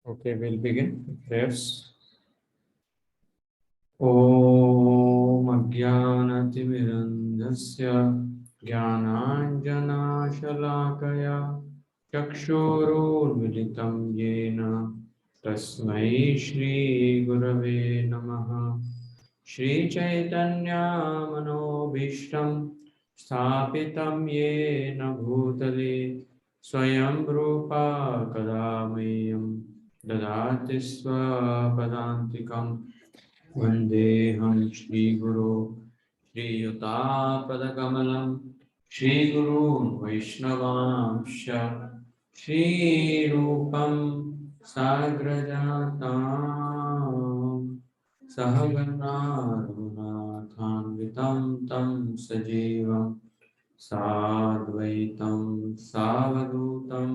Okay, we'll begin with prayers. Om Ajnanatimirandasya Jnananjanashalakaya Chakshurumilitam Yena Tasmai Shri Gurave Namaha Shri Chaitanya Manobhishtam Sthapitam Yena Bhutale Swayam Rupa Kadamayam Dadati Swapadantikam Vandeham Shri Guru Shri Yutapadakamala Shri Guru Vaishnavamsha Shri Rupam Sagrajatam Sahagana Raghunathanvitam Tam Sajevam Sadvaitam Savadutam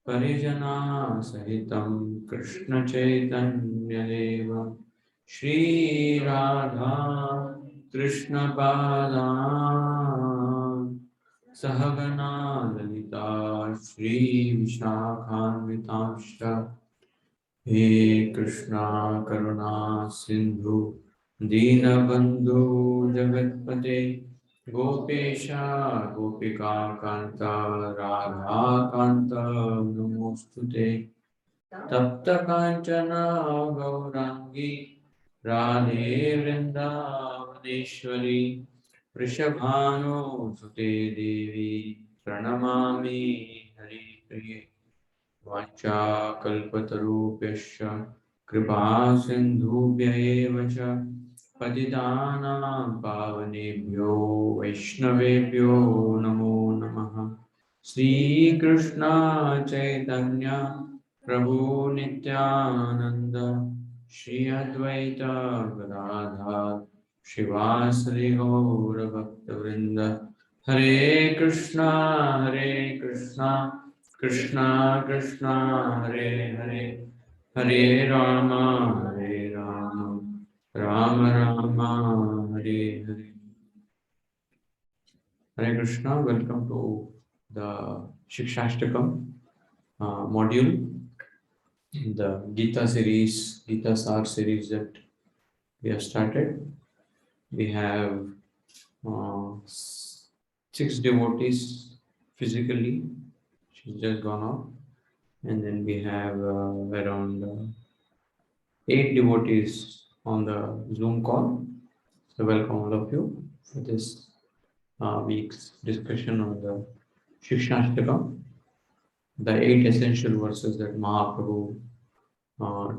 Parijana Sahitam Krishna Chaitanya Deva Shri Radha Krishna Pada Sahagana Lalita Shri Vishakhanvitamsha He Krishna Karuna Sindhu Dinabandhu Jagatpate Gopesha Gopika Kanta Radha Kanta Namostute Tapta Kanchana Gaurangi Radhe Vrindavaneshwari Vrishabhanu Sute Devi Pranamami Hari Priye Vacha Kalpatarupyascha Kripa Sindhubhya eva cha Patitanam Pavanebhyo Vaishnavebhyo Namo Namaha Sri Krishna Chaitanya Prabhu Nityananda Shri Advaita Gadadhar Shivasri Gaura Bhaktavrinda Hare Krishna Krishna Krishna Hare Hare Hare Rama Rama Rama Hare Hare. Hare Krishna, welcome to the Shikshashtakam module, the Gita series, Gita Sar series that we have started. We have 6 devotees physically, she's just gone out, and then we have around 8 devotees on the Zoom call. So welcome all of you for this week's discussion on the Shikshashtakam, the 8 essential verses that Mahaprabhu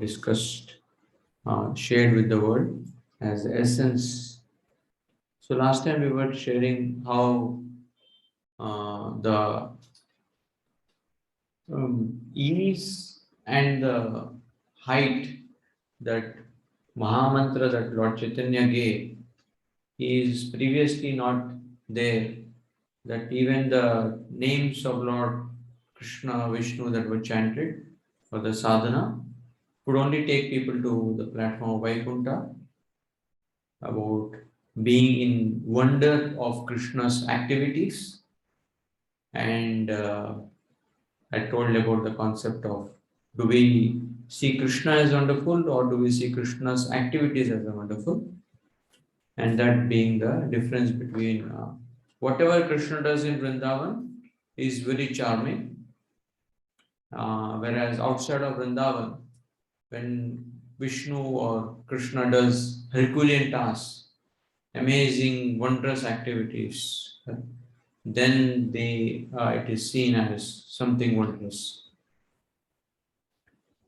discussed, shared with the world as the essence. So last time we were sharing how the ease and the height that Mahamantra that Lord Chaitanya gave is previously not there, that even the names of Lord Krishna, Vishnu that were chanted for the sadhana could only take people to the platform of Vaikuntha, about being in wonder of Krishna's activities. And I told about the concept of, do we see Krishna as wonderful or do we see Krishna's activities as wonderful? And that being the difference between whatever Krishna does in Vrindavan is very charming, whereas outside of Vrindavan, when Vishnu or Krishna does Herculean tasks, amazing, wondrous activities, then it is seen as something wondrous.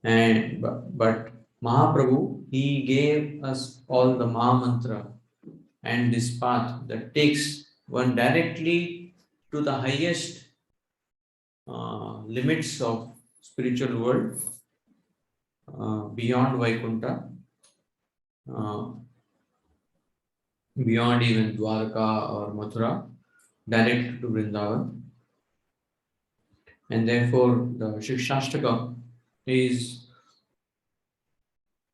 And but Mahaprabhu, he gave us all the Mahamantra and this path that takes one directly to the highest limits of spiritual world, beyond Vaikuntha, beyond even Dwarka or Mathura, direct to Vrindavan. And therefore, the Shikshashtaka is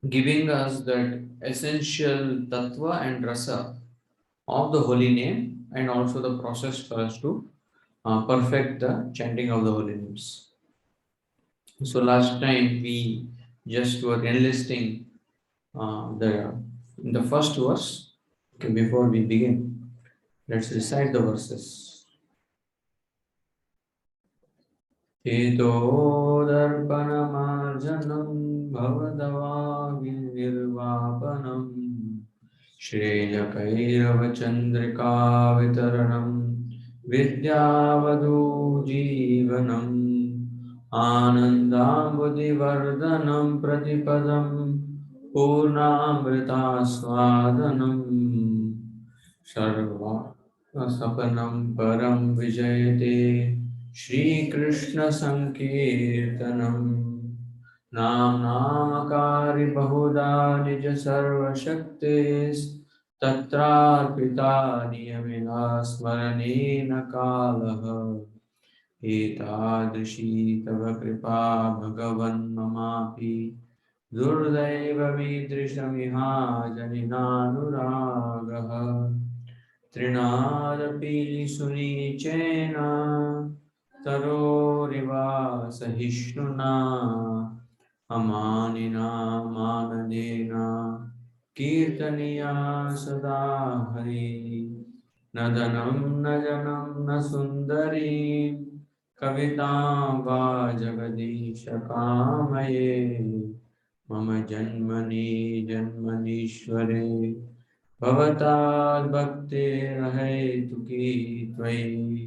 giving us that essential tattva and rasa of the holy name, and also the process for us to perfect the chanting of the holy names. So last time we just were enlisting in the first verse. Okay, before we begin, let's recite the verses. हेतोदर्पणमार्जनं भवदवाग्निर्वापनं श्रेयकैरवचन्द्रिकावितरणं विद्यावधूजीवनम् आनन्दाम्बुधिवर्धनं प्रतिपदं पूर्णामृतास्वादनम् सर्वसपनं परं विजयते श्रीकृष्णसङ्कीर्तनम् नामाकारि बहुधा निज सर्वशक्तेस्तत्रार्पिता नियमिना स्मरणेन कालः एतादृशी तव कृपा भगवन् ममापि दुर्दैवमीदृशमिहाजनिनानुरागः तृणादपि सुनीचेन तरोरिवा सहिष्णुना अमानिना मानदेन कीर्तनीया सदा हरि न धनं न जनं न सुन्दरी कवितां वा जगदीश कामये मम जन्मनि जन्मनीश्वरे भवताद्भक्तेर्हेतुकी त्वयि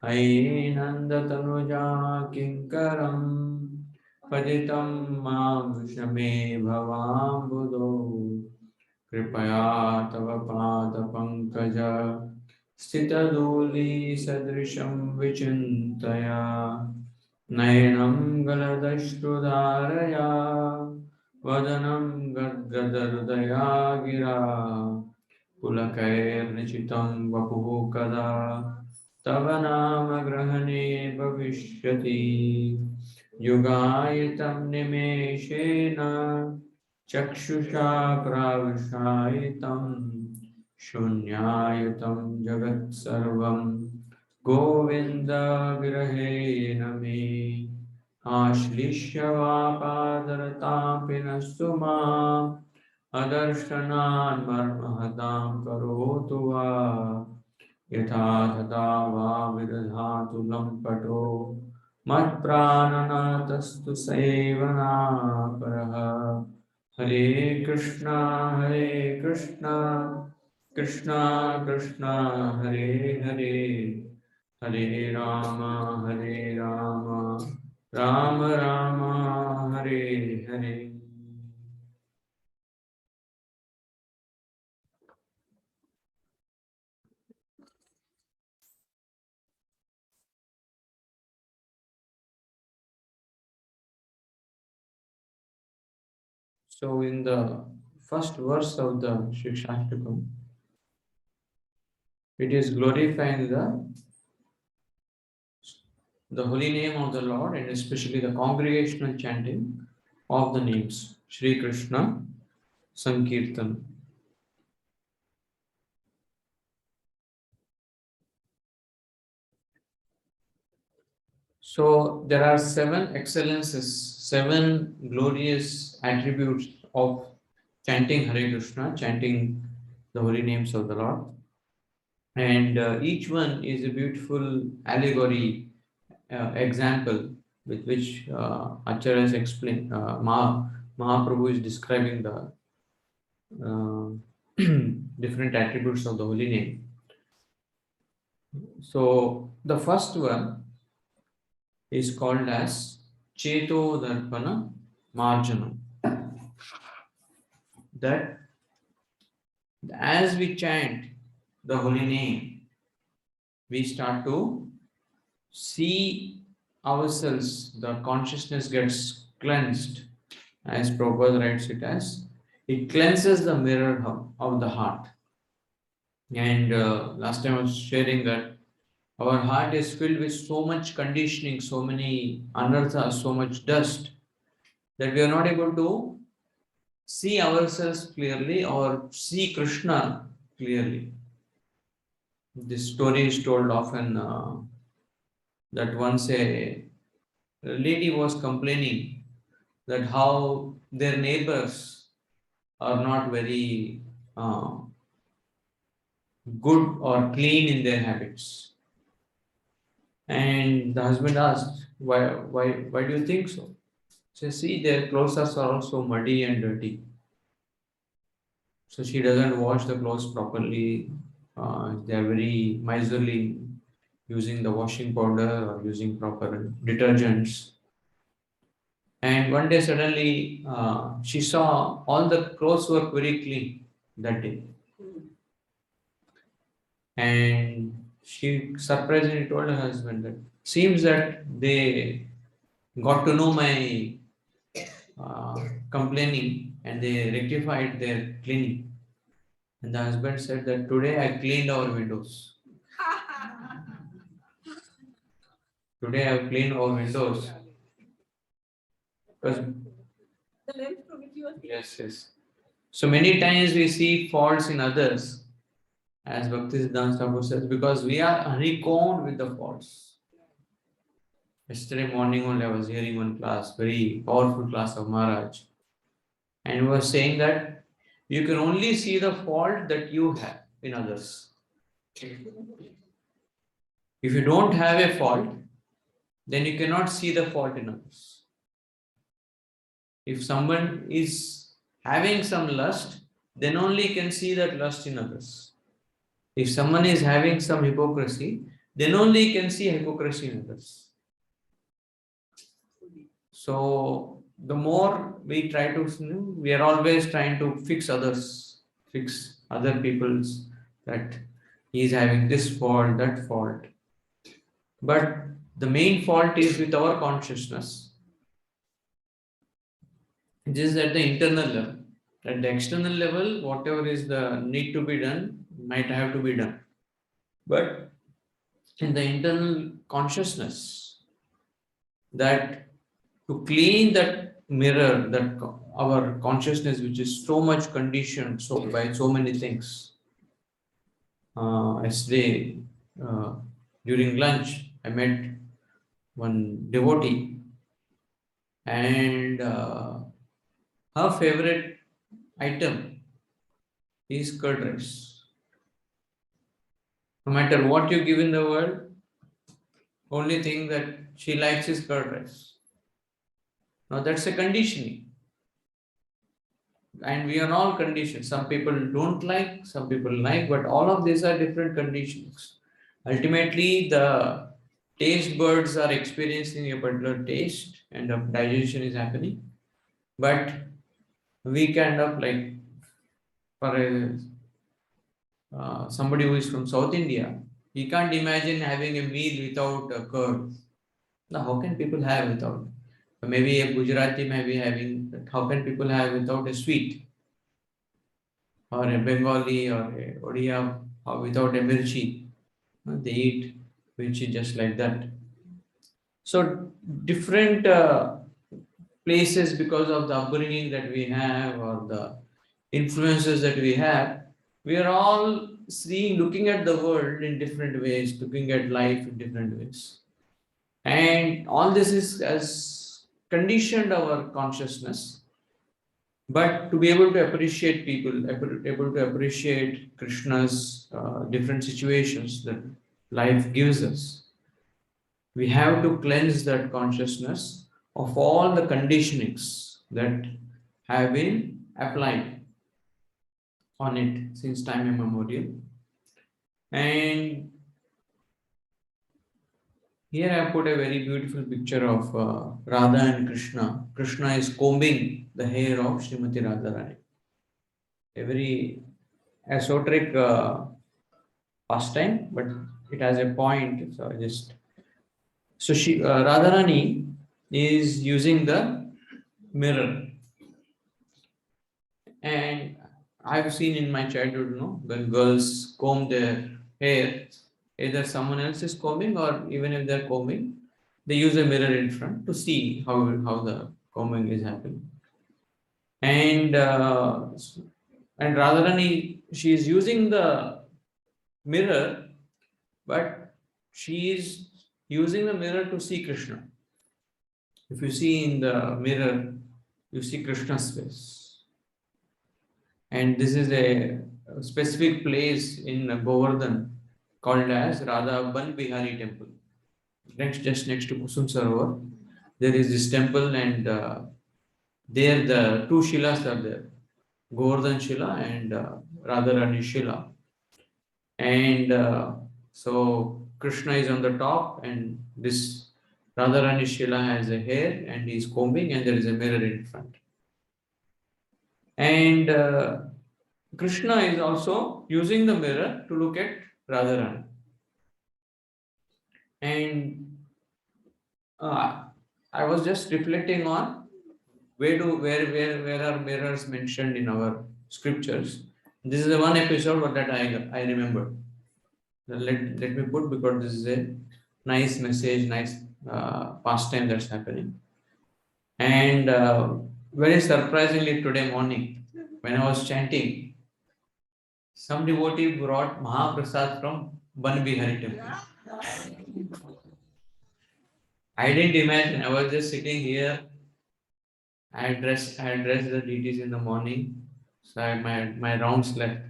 अयि नन्दतनुजा किङ्करं पतितं मां विषमे भवाम्बुधो कृपया तव पादपङ्कज स्थितधूलिसदृशं विचिन्तया नयनं गलदश्रुधारया वदनं गद्गदहृदया गिरा पुलकैर्निचितं वपुः कदा तव नाम ग्रहणे भविष्यति युगायितं निमेषेण चक्षुषा प्राविशायितं शून्यायितं जगत्सर्वं गोविन्द विरहेण मे आश्लिष्य वा पादरतापि नस्तु माम् अदर्शनान् मर्महतां करोतु वा यथा तथा वा विदधातु लम्पटो मत्प्राणनाथस्तु सेवनापरः हरे Krishna Krishna Krishna Hare Hare Hare Ram Ram Ram Hare Hare. So in the first verse of the Shikshashtakam, it is glorifying the holy name of the Lord and especially the congregational chanting of the names Shri Krishna Sankirtan. So there are 7 excellences, 7 glorious attributes of chanting Hare Krishna, chanting the holy names of the Lord. And each one is a beautiful allegory example with which Acharyas explain. Mahaprabhu is describing the different attributes of the holy name. So the first one is called as Cheto Darpana Marjana. That as we chant the holy name, we start to see ourselves, the consciousness gets cleansed, as Prabhupada writes it as, it cleanses the mirror of the heart. And last time I was sharing that our heart is filled with so much conditioning, so many anarthas, so much dust, that we are not able to see ourselves clearly or see Krishna clearly. This story is told often that once a lady was complaining that how their neighbors are not very good or clean in their habits. And the husband asked, why do you think so? She said, see, their clothes are also muddy and dirty. So she doesn't wash the clothes properly. They are very miserly using the washing powder or using proper detergents. And one day suddenly she saw all the clothes were very clean that day. And she surprisingly told her husband that seems that they got to know my complaining and they rectified their cleaning. And the husband said that today I cleaned our windows. Today I have cleaned our windows. Because yes. So many times we see faults in others, as Bhaktisiddhanta Thakur says, because we are honeycombed with the faults. Yesterday morning only I was hearing one class, very powerful class of Maharaj, and he was saying that you can only see the fault that you have in others. If you don't have a fault, then you cannot see the fault in others. If someone is having some lust, then only you can see that lust in others. If someone is having some hypocrisy, then only you can see hypocrisy in others. So the more we try to, we are always trying to fix others, fix other people's, that he is having this fault, that fault. But the main fault is with our consciousness. It is at the internal level. At the external level, whatever is the need to be done, might have to be done. But in the internal consciousness, that to clean that mirror, that our consciousness, which is so much conditioned so by so many things. Yesterday, during lunch, I met one devotee, and her favorite item is curd rice. No matter what you give in the world, only thing that she likes is curd rice. Now that's a conditioning. And we are all conditioned. Some people don't like, some people like, but all of these are different conditions. Ultimately, the taste buds are experiencing a particular taste and the digestion is happening. But we kind of like, for somebody who is from South India, he can't imagine having a meal without a curd. Now, how can people have without? Maybe a Gujarati may be having, but how can people have without a sweet? Or a Bengali or a Odia or without a mirchi? They eat mirchi just like that. So different places, because of the upbringing that we have or the influences that we are all looking at the world in different ways, looking at life in different ways. And all this is as conditioned our consciousness. But to be able to appreciate people, able to appreciate Krishna's different situations that life gives us, we have to cleanse that consciousness of all the conditionings that have been applied on it since time immemorial. And here I put a very beautiful picture of Radha and Krishna. Krishna is combing the hair of Srimati Radharani. A very esoteric pastime, but it has a point. So Radharani is using the mirror, and I've seen in my childhood, when girls comb their hair, either someone else is combing or even if they're combing, they use a mirror in front to see how the combing is happening. And Radharani, she is using the mirror, but she is using the mirror to see Krishna. If you see in the mirror, you see Krishna's face. And this is a specific place in Govardhan called as Radha Ban Bihari Temple. Just next to Kusum Sarovar, there is this temple, and there the two Shilas are there, Govardhan Shila and Radharani Shila. And so Krishna is on the top, and this Radharani Shila has a hair, and he is combing, and there is a mirror in front. And Krishna is also using the mirror to look at Radharani. And I was just reflecting on where are mirrors mentioned in our scriptures. This is the one episode that I remember. Let me put, because this is a nice message, nice pastime that's happening. And very surprisingly, today morning, when I was chanting, some devotee brought Mahaprasad from Ban Bihari temple. I didn't imagine. I was just sitting here. I addressed the deities in the morning. So my rounds left.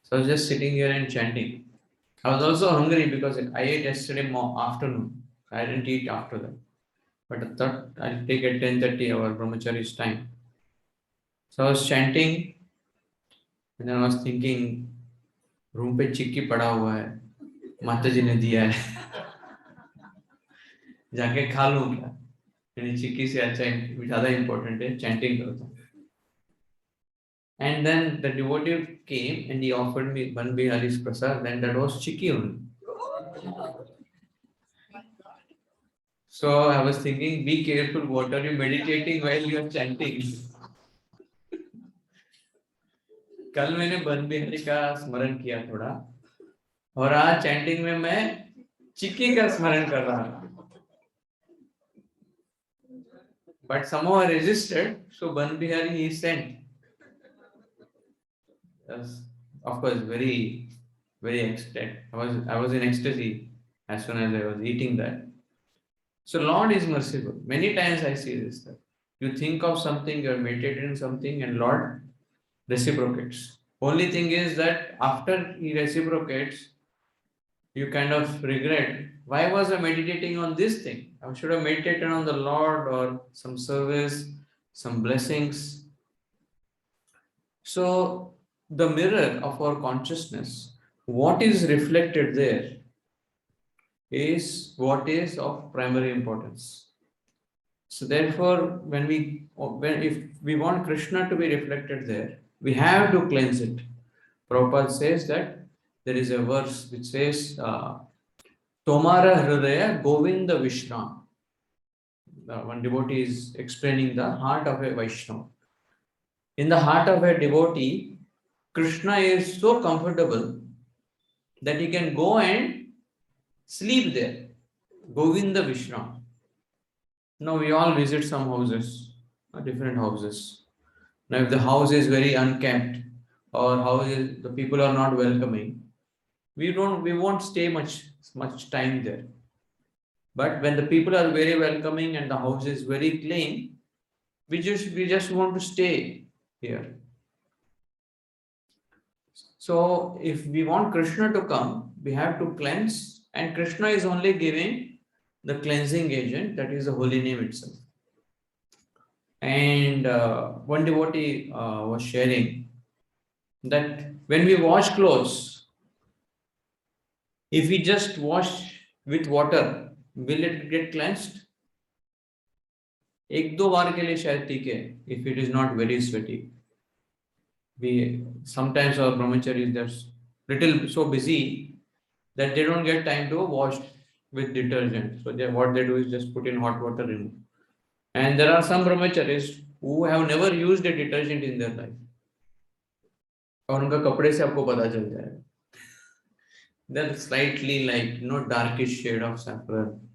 So I was just sitting here and chanting. I was also hungry because I ate yesterday afternoon. I didn't eat after that. But I thought I'll take at 10:30 our brahmachari's time. So I was chanting, and then I was thinking, room पे चिक्की पड़ा हुआ है, माता जी ने दिया है, जाके खा लूं क्या? यानी चिक्की से अच्छा ज़्यादा इम्पोर्टेंट है चैंटिंग करता हूँ. And then the devotee came and he offered me Ban Bihari's prasad, and that was chikki only. So I was thinking, be careful, what are you meditating while you are chanting? कल मैंने बन बिहारी का स्मरण किया थोड़ा, और आज chanting में मैं चिक्की का स्मरण कर रहा था. But somehow I resisted, so Ban Bihari he sent. Yes, of course, very, very ecstatic. I was in ecstasy as soon as I was eating that. So Lord is merciful. Many times I see this, that you think of something, you are meditating something, and Lord reciprocates. Only thing is that after he reciprocates, you kind of regret, why was I meditating on this thing? I should have meditated on the Lord or some service, some blessings. So the mirror of our consciousness, what is reflected there is what is of primary importance. So therefore, if we want Krishna to be reflected there, we have to cleanse it. Prabhupada says that there is a verse which says, Tomara Hridaya Govinda Vishram. One devotee is explaining the heart of a Vaishnava. In the heart of a devotee, Krishna is so comfortable that he can go and sleep there. Govinda Vishram. Now we all visit some houses, different houses. Now if the house is very unkempt, or the people are not welcoming, we won't stay much time there. But when the people are very welcoming and the house is very clean, we just want to stay here. So if we want Krishna to come, we have to cleanse, and Krishna is only giving the cleansing agent, that is the holy name itself. And one devotee was sharing that when we wash clothes, if we just wash with water, will it get cleansed? एक दो बार के लिए शायद ठीक है, if it is not very sweaty. Sometimes our brahmacharis, they're little so busy that they don't get time to wash with detergent. So what they do is just put in hot water in. And there are some brahmacharis who have never used a detergent in their life. और उनका कपड़े से आपको पता चल जाएगा. They're slightly like darkish shade of saffron.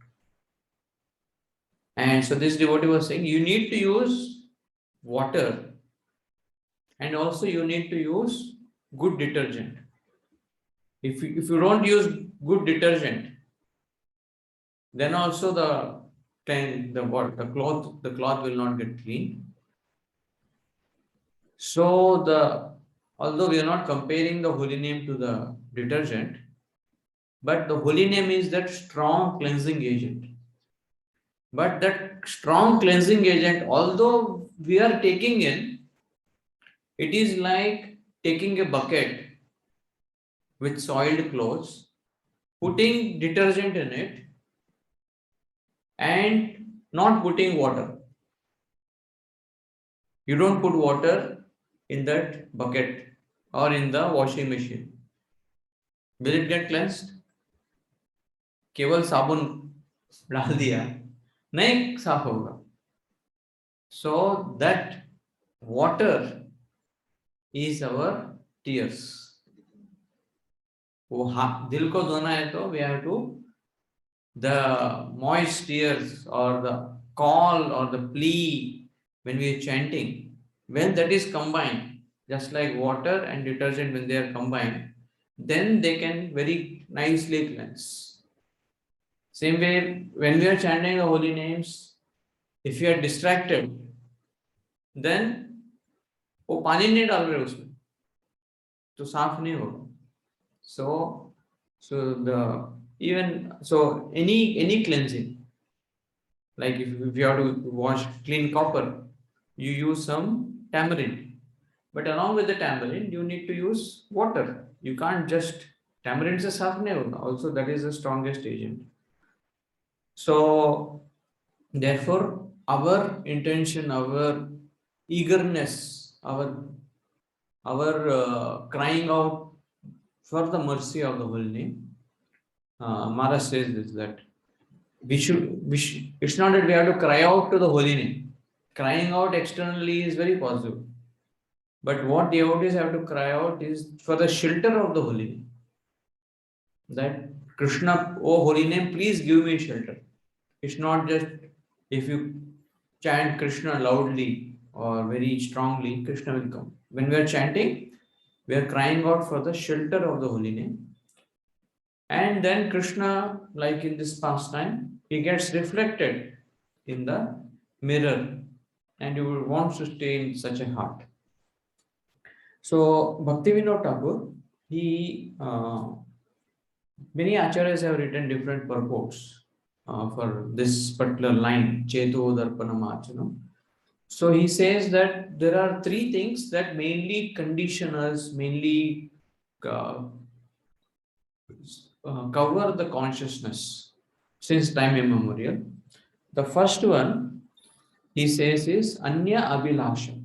And so this devotee was saying, you need to use water, and also you need to use good detergent. If you don't use good detergent, then also the cloth will not get clean. So although we are not comparing the holy name to the detergent, but the holy name is that strong cleansing agent. But that strong cleansing agent, although we are taking in, it is like taking a bucket with soiled clothes, putting detergent in it, and not putting water. You don't put water in that bucket or in the washing machine. Will it get cleansed? केवल साबुन डाल दिया नहीं साफ होगा. So that water is our tears. वो दिल को धोना है तो we have to the moist tears or the call or the plea when we are chanting, when that is combined, just like water and detergent, when they are combined, then they can very nicely cleanse. Same way, when we are chanting the holy names, if you are distracted, then वो पानी नहीं डाल रहे उसमें तो साफ नहीं होगा. So any cleansing, like if you have to wash clean copper, you use some tamarind, but along with the tamarind you need to use water. You can't just tamarind se saaf nahi hoga. Also that is the strongest agent. So therefore our intention, our eagerness, our crying out for the mercy of the holy name, Maharaj says this, that it's not that we have to cry out to the holy name. Crying out externally is very possible. But what devotees have to cry out is for the shelter of the holy name. That Krishna, oh holy name, please give me shelter. It's not just if you chant Krishna loudly or very strongly, Krishna will come. When we are chanting, we are crying out for the shelter of the holy name. And then Krishna, like in this pastime, he gets reflected in the mirror and you want to stay in such a heart. So Bhaktivinoda Thakur, many acharyas have written different purports for this particular line, Cheto Darpanam. So he says that there are three things that mainly condition us, mainly cover the consciousness since time immemorial. The first one, he says, is Anya Abhilasha,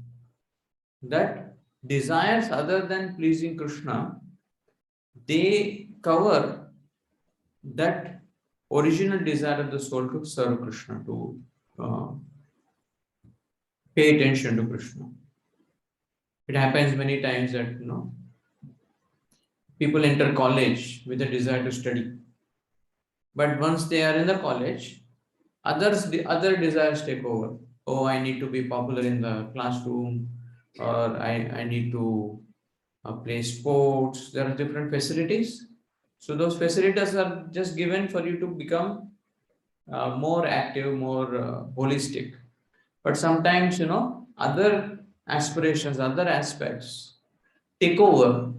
that desires other than pleasing Krishna, they cover that original desire of the soul to serve Krishna, to pay attention to Krishna. It happens many times that people enter college with a desire to study, but once they are in the college, the other desires take over. Oh, I need to be popular in the classroom, or I need to play sports. There are different facilities. So those facilities are just given for you to become more active, more holistic. But sometimes, other aspirations, other aspects take over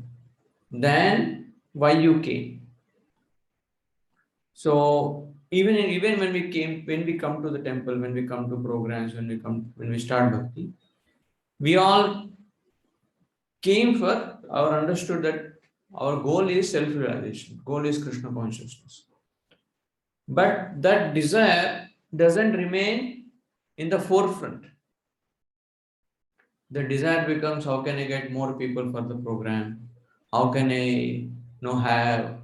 than why you came. So even when we come to the temple, when we come to programs, when we start bhakti, we all came for or understood that our goal is self-realization, goal is Krishna consciousness. But that desire doesn't remain in the forefront. The desire becomes, how can I get more people for the program? How can I have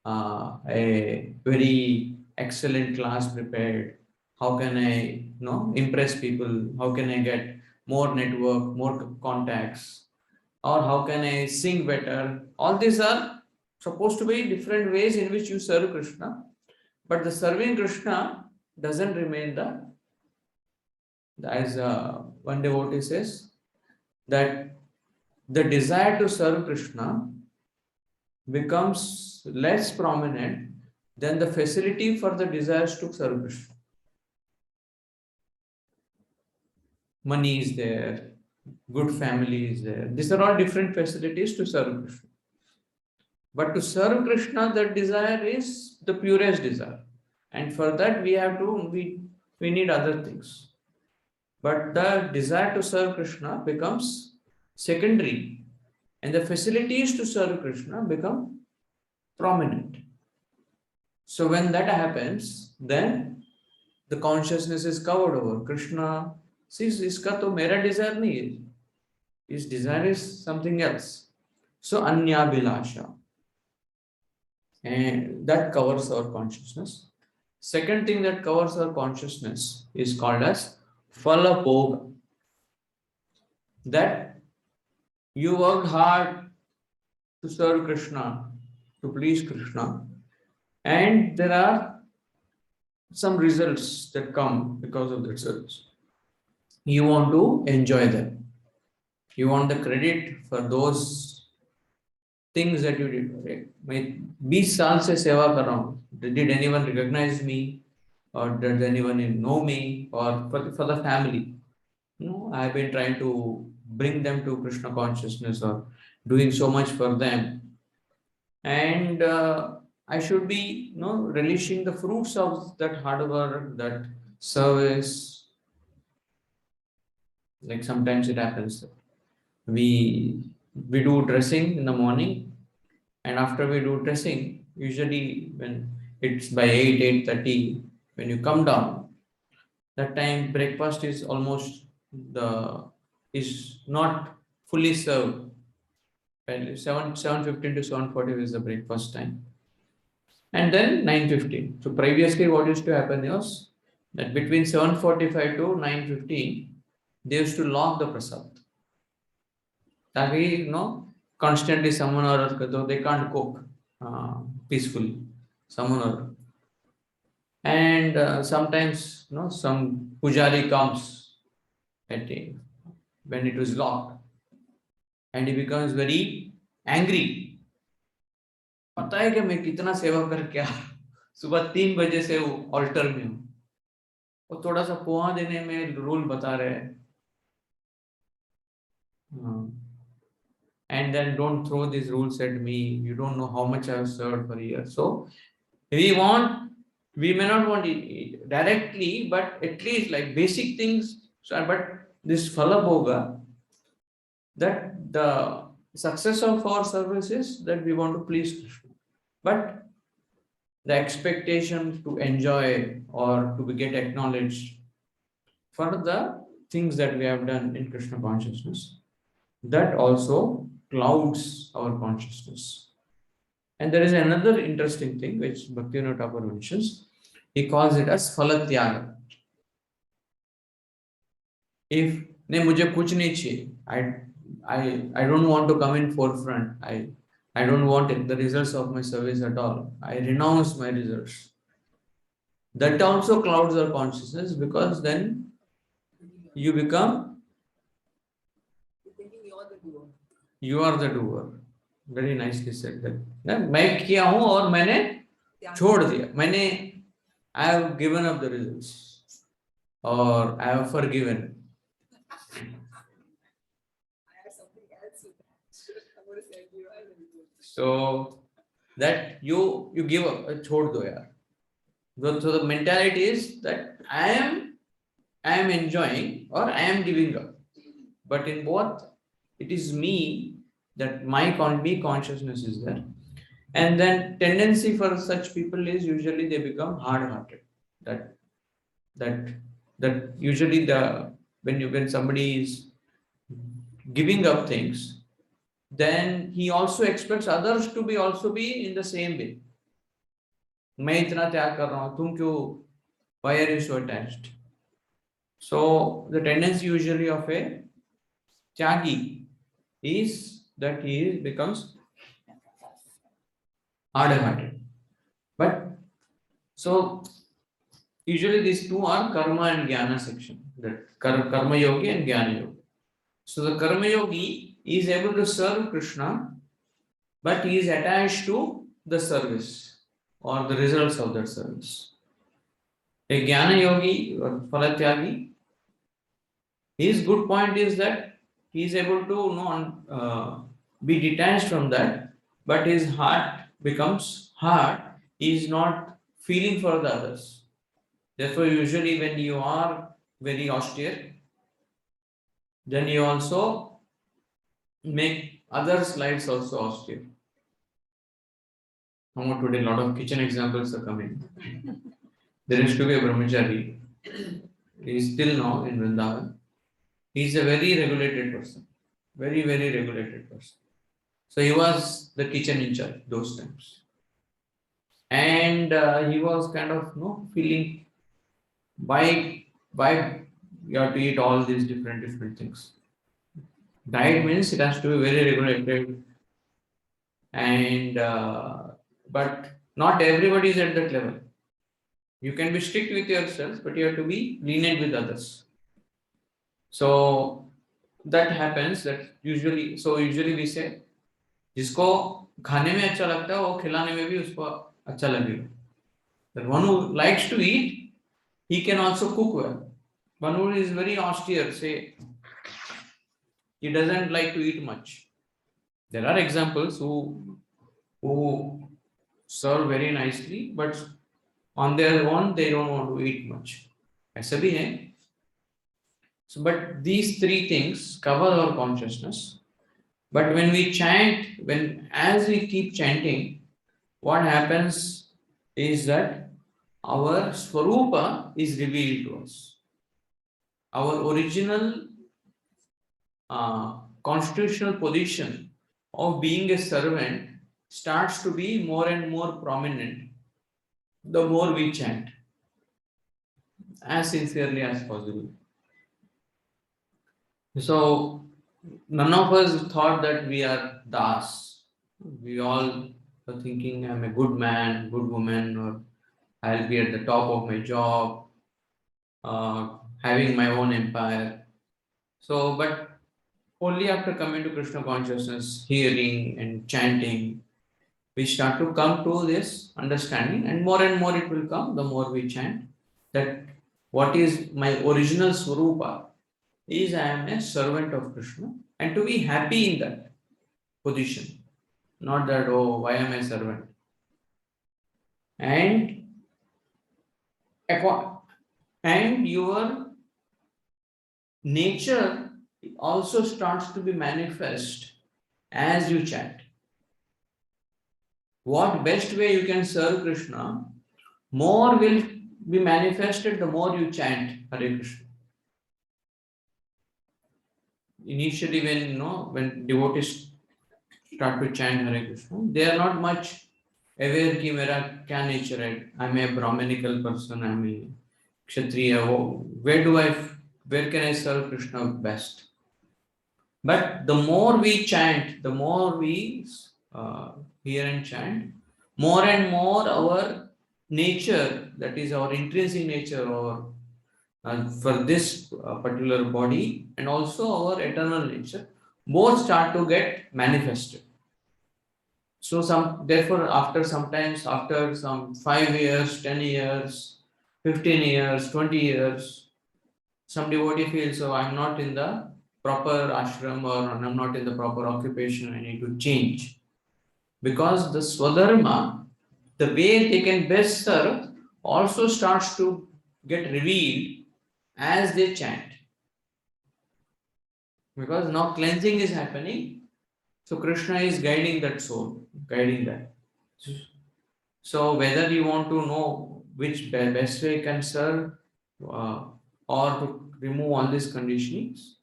a very excellent class prepared? How can I impress people? How can I get more network, more contacts? Or how can I sing better? All these are supposed to be different ways in which you serve Krishna. But the serving Krishna doesn't remain as one devotee says, that the desire to serve Krishna becomes less prominent than the facility for the desires to serve Krishna. Money is there, good family is there. These are all different facilities to serve Krishna. But to serve Krishna, that desire is the purest desire. And for that we need other things. But the desire to serve Krishna becomes secondary, and the facilities to serve Krishna become prominent. So when that happens, then the consciousness is covered over. Krishna sees iska to mera desire nahi hai. His desire is something else. So anya bilasha. And that covers our consciousness. Second thing that covers our consciousness is called as phala bhoga. That you worked hard to serve Krishna, to please Krishna, and there are some results that come because of that service. You want to enjoy them. You want the credit for those things that you did. मैं 20 साल से सेवा कर रहा हूँ. Did anyone recognize me, or did anyone know me, or for the family? No, I have been trying to bring them to Krishna consciousness or doing so much for them, and I should be relishing the fruits of that hard work, that service. Like sometimes it happens that we do dressing in the morning, and after we do dressing, usually when it's by 8:30, when you come down, that time breakfast is almost is not fully served. 7:15 to 7:40 is the breakfast time, and then 9:15. So previously, what used to happen was that between 7:45 to 9:15, they used to lock the prasad. Tagi, constantly someone or other, they can't cook peacefully. Someone or other. And sometimes, some pujari comes when it was locked, and he becomes very angry. पता है कि मैं कितना सेवा करके सुबह 3 बजे से ऑल्टर में हूँ, और थोड़ा सा पोहा देने में रूल बता रहे हैं. And then don't throw these rules at me. You don't know how much I have served for a year. So we may not want it directly, but at least like basic things. So, but this phala bhoga, that the success of our service is that we want to please Krishna. But the expectation to enjoy or to get acknowledged for the things that we have done in Krishna consciousness, that also clouds our consciousness. And there is another interesting thing which Bhaktivinoda Thakur mentions. He calls it as phalatyaga. If ne mujhe kuch nahi chahiye, I don't want to come in forefront. I don't want the results of my service at all. I renounce my results. That also clouds our consciousness, because then you become, you are the doer. Very nicely said that. मैं किया हूँ और मैंने छोड़ दिया. I have given up the results, or I have forgiven. So that you give up, छोड़ दो यार. So the mentality is that I am enjoying or I am giving up. But in both, it is me, that my consciousness is there. And then tendency for such people is usually they become hard-hearted. That usually when somebody is giving up things, then he also expects others to also be in the same way. मैं इतना त्याग कर रहा हूँ, तुम क्यों? Why are you so attached? So the tendency usually of a tyagi is that he becomes hard-hearted. But so usually these two are karma and jnana section. That karma yogi and jnana yogi. So the karma yogi is able to serve Krishna, but he is attached to the service or the results of that service. A jnana yogi or phalatyagi, his good point is that he is able to be detached from that, but his heart becomes hard. He is not feeling for the others. Therefore, usually when you are very austere, then you also make others' lives also austere. Now today, a lot of kitchen examples are coming. There used to be a brahmachari. He is still now in Vrindavan. He is a very regulated person. Very, very regulated person. So he was the kitchen in charge those times. And he was kind of feeling why you have to eat all these different things. Diet means it has to be very regulated, and but not everybody is at that level. You can be strict with yourself, but you have to be lenient with others. So that happens that usually we say जिसको खाने में अच्छा लगता है वो खिलाने में भी उसको अच्छा लगेगा. That one who likes to eat, he can also cook well. One who is very austere, say he doesn't like to eat much. There are examples who serve very nicely, but on their own they don't want to eat much. ऐसा भी है. So, but these three things cover our consciousness. But when we chant, as we keep chanting, what happens is that our Swarupa is revealed to us. Our original constitutional position of being a servant starts to be more and more prominent the more we chant as sincerely as possible. So, none of us thought that we are das. We all were thinking, I'm a good man, good woman, or I'll be at the top of my job, having my own empire. So, but only after coming to Krishna consciousness, hearing and chanting, we start to come to this understanding, and more it will come the more we chant that what is my original Swarupa is I am a servant of Krishna, and to be happy in that position, not that, oh, why am I servant? And your nature also starts to be manifest as you chant. What best way you can serve Krishna, more will be manifested the more you chant Hare Krishna. Initially, when devotees start to chant Hare Krishna, they are not much aware कि मेरा क्या nature है. I'm a Brahminical person. I'm a Kshatriya. Where can I serve Krishna best? But the more we chant, the more we hear and chant, more and more our nature, that is our intrinsic nature, or for this particular body, and also our eternal nature, both start to get manifested. So therefore, after some 5 years, 10 years, 15 years, 20 years, some devotee feels, so I'm not in the proper ashram, or I'm not in the proper occupation, I need to change. Because the Swadharma, the way they can best serve, also starts to get revealed as they chant. Because now cleansing is happening, so Krishna is guiding that soul, guiding that. So whether you want to know which best way can serve, or to remove all these conditionings,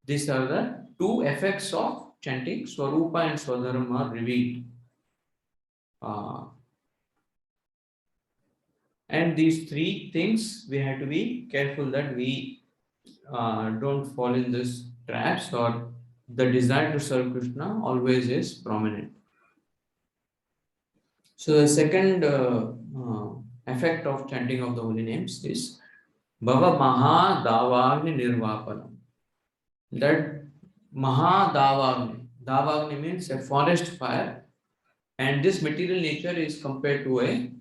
these are the two effects of chanting. Swarupa and Swadharma are revealed. And these three things, we have to be careful that we don't fall in this traps, or the desire to serve Krishna always is prominent. So the second effect of chanting of the holy names is Bhava Maha Davagni Nirvapanam. That Maha Davagni means a forest fire, and this material nature is compared to a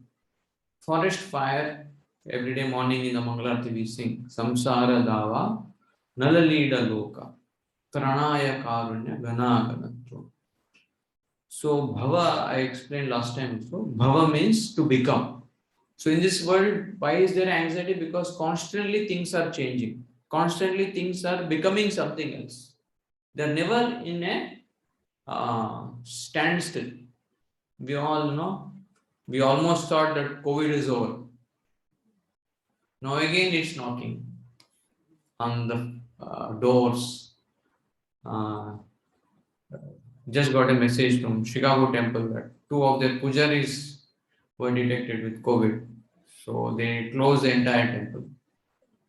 forest fire. Every day morning in the Mangalarti we sing Samsara Dava Nalalida Loka. Pranaya Karunya Ganaganatva. So Bhava, I explained last time also, Bhava means to become. So in this world, why is there anxiety? Because constantly things are changing. Constantly things are becoming something else. They're never in a standstill. We all know, we almost thought that COVID is over. Now again it's knocking on the doors. Uh, just got a message from Chicago temple that two of their pujaris were detected with COVID. So they closed the entire temple.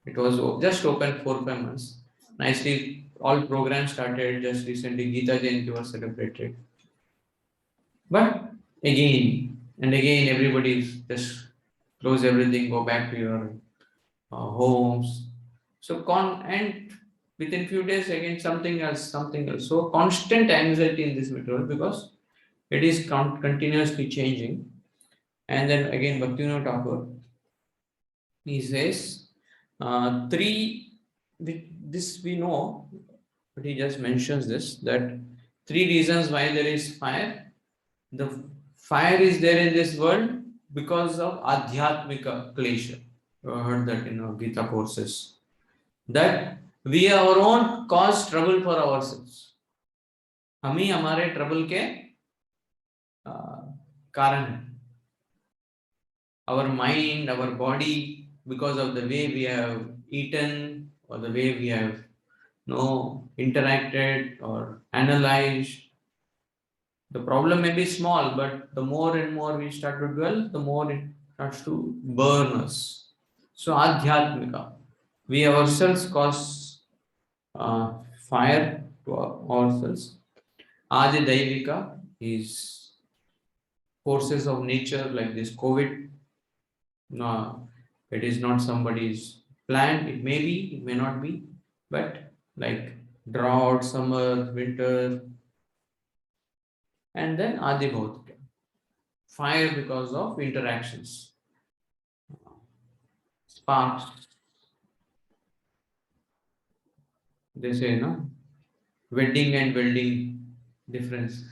It was just open 4 5 months. Nicely, all programs started just recently. Gita Jayanti was celebrated. But again and again, everybody's just close everything, go back to your homes. So and within few days again something else, something else. So constant anxiety in this material because it is continuously changing. And then again, Bhaktivinoda Thakur, he says three. This we know, but he just mentions this that three reasons why there is fire. The fire is there in this world because of adhyatmika klesha. You have heard that in our Gita courses. That we our own cause trouble for ourselves. हम ही हमारे trouble के कारण हैं. Our mind, our body, because of the way we have eaten or the way we have interacted or analyzed. The problem may be small, but the more and more we start to dwell, the more it starts to burn us. So, Adhyatmika, we ourselves cause fire to ourselves. Adi Daivika is forces of nature like this COVID. No, it is not somebody's plan. It may be, it may not be, but like drought, summer, winter, and then Adi Bhautika. Fire because of interactions. Sparks. They say, no? Wedding and welding difference.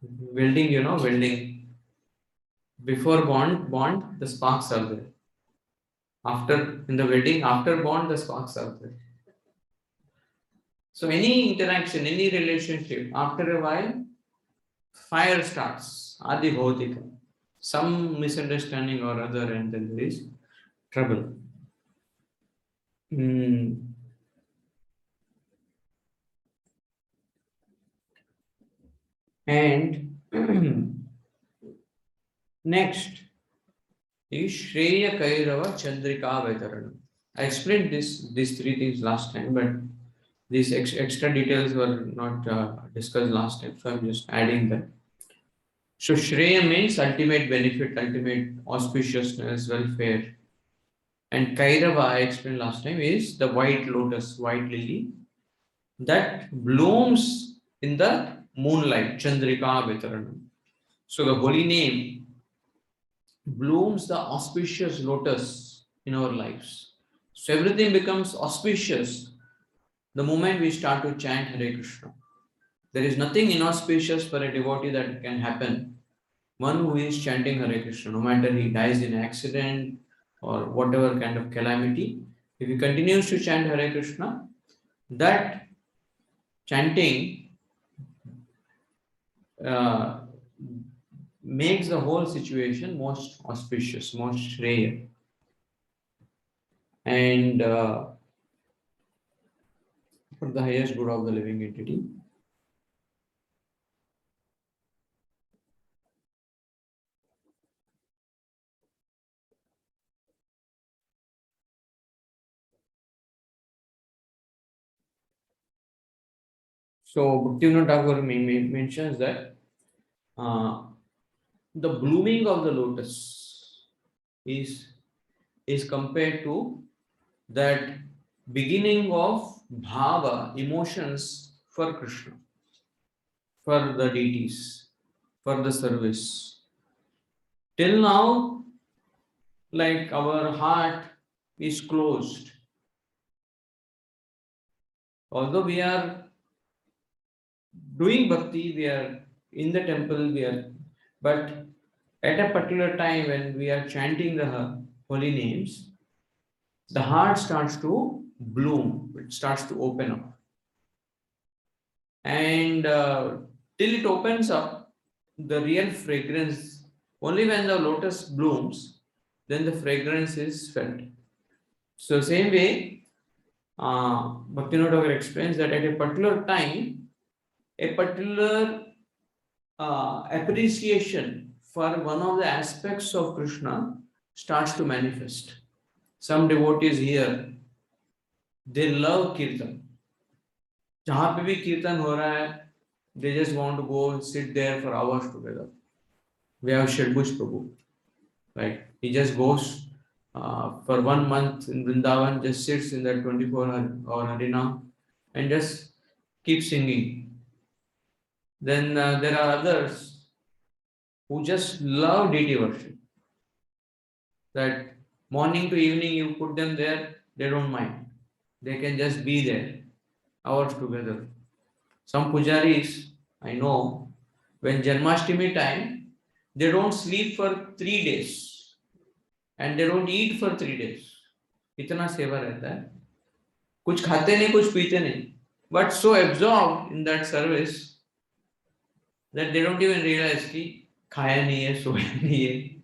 Welding, welding. Before bond, the sparks are there. After, in the wedding, after bond, the sparks are there. So any interaction, any relationship, after a while, fire starts. Adi Bhautika. Some misunderstanding or other, and then there is trouble. And next is Shreya Kairava Chandrika Vaitaranam. I explained these three things last time, but these extra details were not discussed last time, so I'm just adding that. So Shreya means ultimate benefit, ultimate auspiciousness, welfare. And Kairava, I explained last time, is the white lotus, white lily, that blooms in the moonlight, Chandrika Vaitaranam. So the holy name blooms the auspicious lotus in our lives. So everything becomes auspicious the moment we start to chant Hare Krishna. There is nothing inauspicious for a devotee that can happen. One who is chanting Hare Krishna, no matter he dies in an accident or whatever kind of calamity, if he continues to chant Hare Krishna, that chanting makes the whole situation most auspicious, most shreya. And for the highest good of the living entity. So Bhaktivinoda Thakur mentions that the blooming of the lotus is compared to that beginning of bhava, emotions for Krishna, for the deities, for the service. Till now, like our heart is closed. although we are doing bhakti, we are in the temple, but at a particular time when we are chanting the holy names, the heart starts to bloom, it starts to open up. And till it opens up, the real fragrance, only when the lotus blooms, then the fragrance is felt. So, same way, Bhaktivinoda Thakur explains that at a particular time, a particular appreciation for one of the aspects of Krishna starts to manifest. Some devotees here, they love Kirtan. जहाँ पे भी कीर्तन हो रहा है, they just want to go sit there for hours together. We have Shadbhuj Prabhu, right? He just goes for 1 month in Vrindavan, just sits in that 24-hour arena and just keeps singing. Then there are others who just love deity worship. That morning to evening you put them there, they don't mind. They can just be there hours together. Some pujaris, I know, when Janmashtami time, they don't sleep for 3 days and they don't eat for 3 days. इतना सेवा रहता है, कुछ खाते नहीं, कुछ पीते नहीं, but so absorbed in that service that they don't even realize कि खाया नहीं है, सोया नहीं है,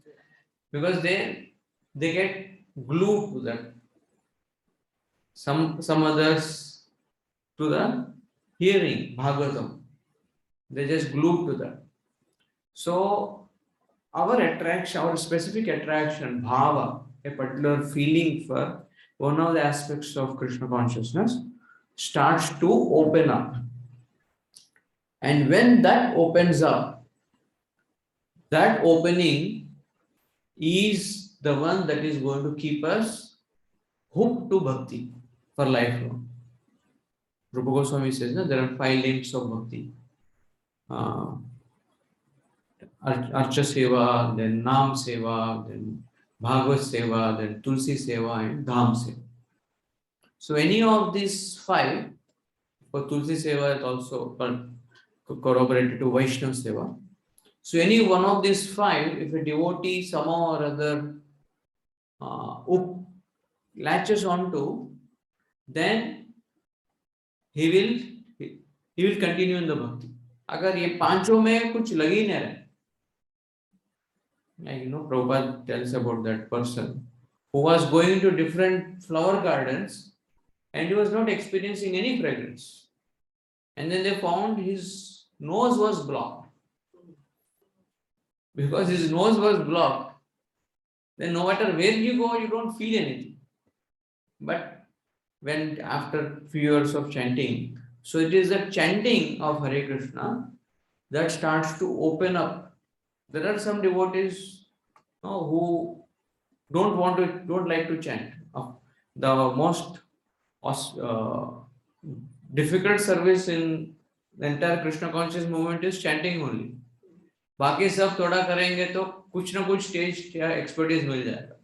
because they get glued to that. Some others to the hearing Bhagavatam, they just glued to that. So our attraction, our specific attraction, bhava, a particular feeling for one of the aspects of Krishna consciousness, starts to open up. And when that opens up, that opening is the one that is going to keep us hooked to bhakti for lifelong. Rupa Goswami says, no, there are 5 links of bhakti. Archa Seva, then Nam Seva, then Bhagavad Seva, then Tulsi Seva, and Dham Seva. So any of these 5, for Tulsi Seva is also corroborated to Vaishnava Seva. So any one of these 5, if a devotee somehow or other latches onto, then he will continue in the bhakti. अगर ये पांचों में कुछ लग ही नहीं रहा, like Prabhupada tells about that person who was going to different flower gardens and he was not experiencing any fragrance, and then they found his nose was blocked. Because his nose was blocked, then no matter where you go, you don't feel anything. But when after few years of chanting, so it is the chanting of Hare Krishna that starts to open up. There are some devotees who don't like to chant. The most difficult service in the entire Krishna conscious movement is chanting only. बाकी सब थोड़ा करेंगे तो कुछ ना कुछ test या expertise मिल जाएगा.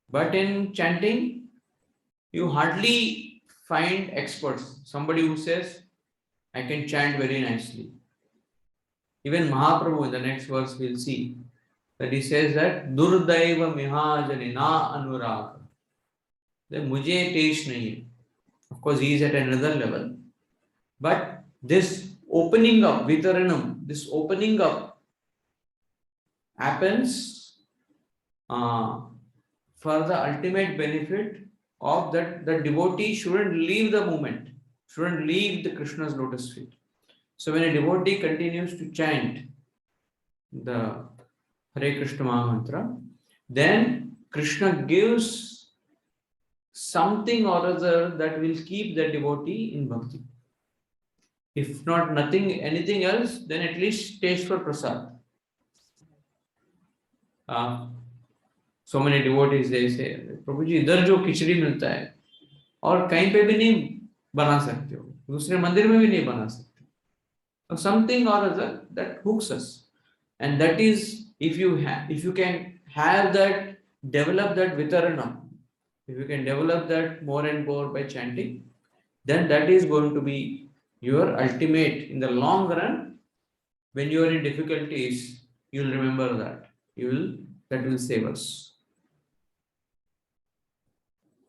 But in chanting, you hardly find experts. Somebody who says, I can chant very nicely. Even Mahaprabhu in the next verse we'll see that he says that Durdaiva Mihajani na Anurag. That mujhe taste nahi hai. Of course, he is at another level. But this opening up, Vitaranam, this opening up happens for the ultimate benefit of that the devotee shouldn't leave the moment, shouldn't leave the Krishna's lotus feet. So when a devotee continues to chant the Hare Krishna Maha Mantra, then Krishna gives something or other that will keep the devotee in bhakti. If not anything else, then at least taste for prasad. So many devotees, they say, प्रभु जी इधर जो खिचड़ी मिलता है और कहीं पे भी नहीं बना सकते हो, दूसरे मंदिर में भी नहीं बना सकते. So something or other that hooks us, and that is if you can have that, develop that vitaranam, if you can develop that more and more by chanting, then that is going to be your ultimate in the long run. When you are in difficulties, you'll remember that. That will save us.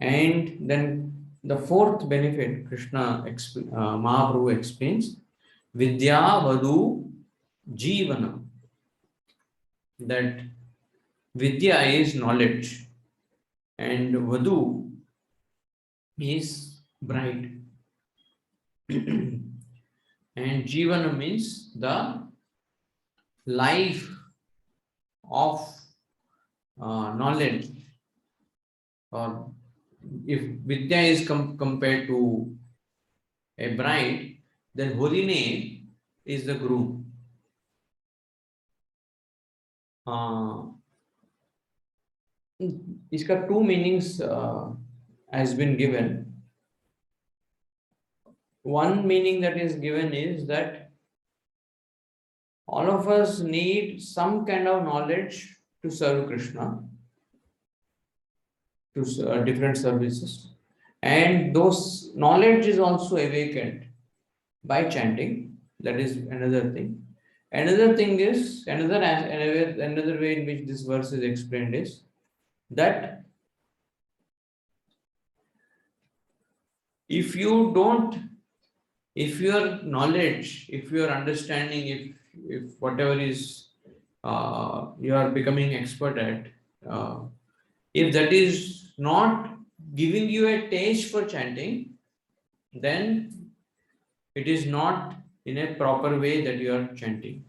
And then the fourth benefit, Mahaprabhu explains, Vidya Vadu Jivanam. That Vidya is knowledge and Vadu is bride. And Jivanam means the life of knowledge, or if Vidya is compared to a bride, then Horine is the groom. इसका two meanings has been given. One meaning that is given is that all of us need some kind of knowledge to serve Krishna, to different services, and those knowledge is also awakened by chanting. That is another thing. Another thing is another way in which this verse is explained is that if your knowledge, if your understanding, if whatever is you are becoming expert at, if that is not giving you a taste for chanting, then it is not in a proper way that you are chanting.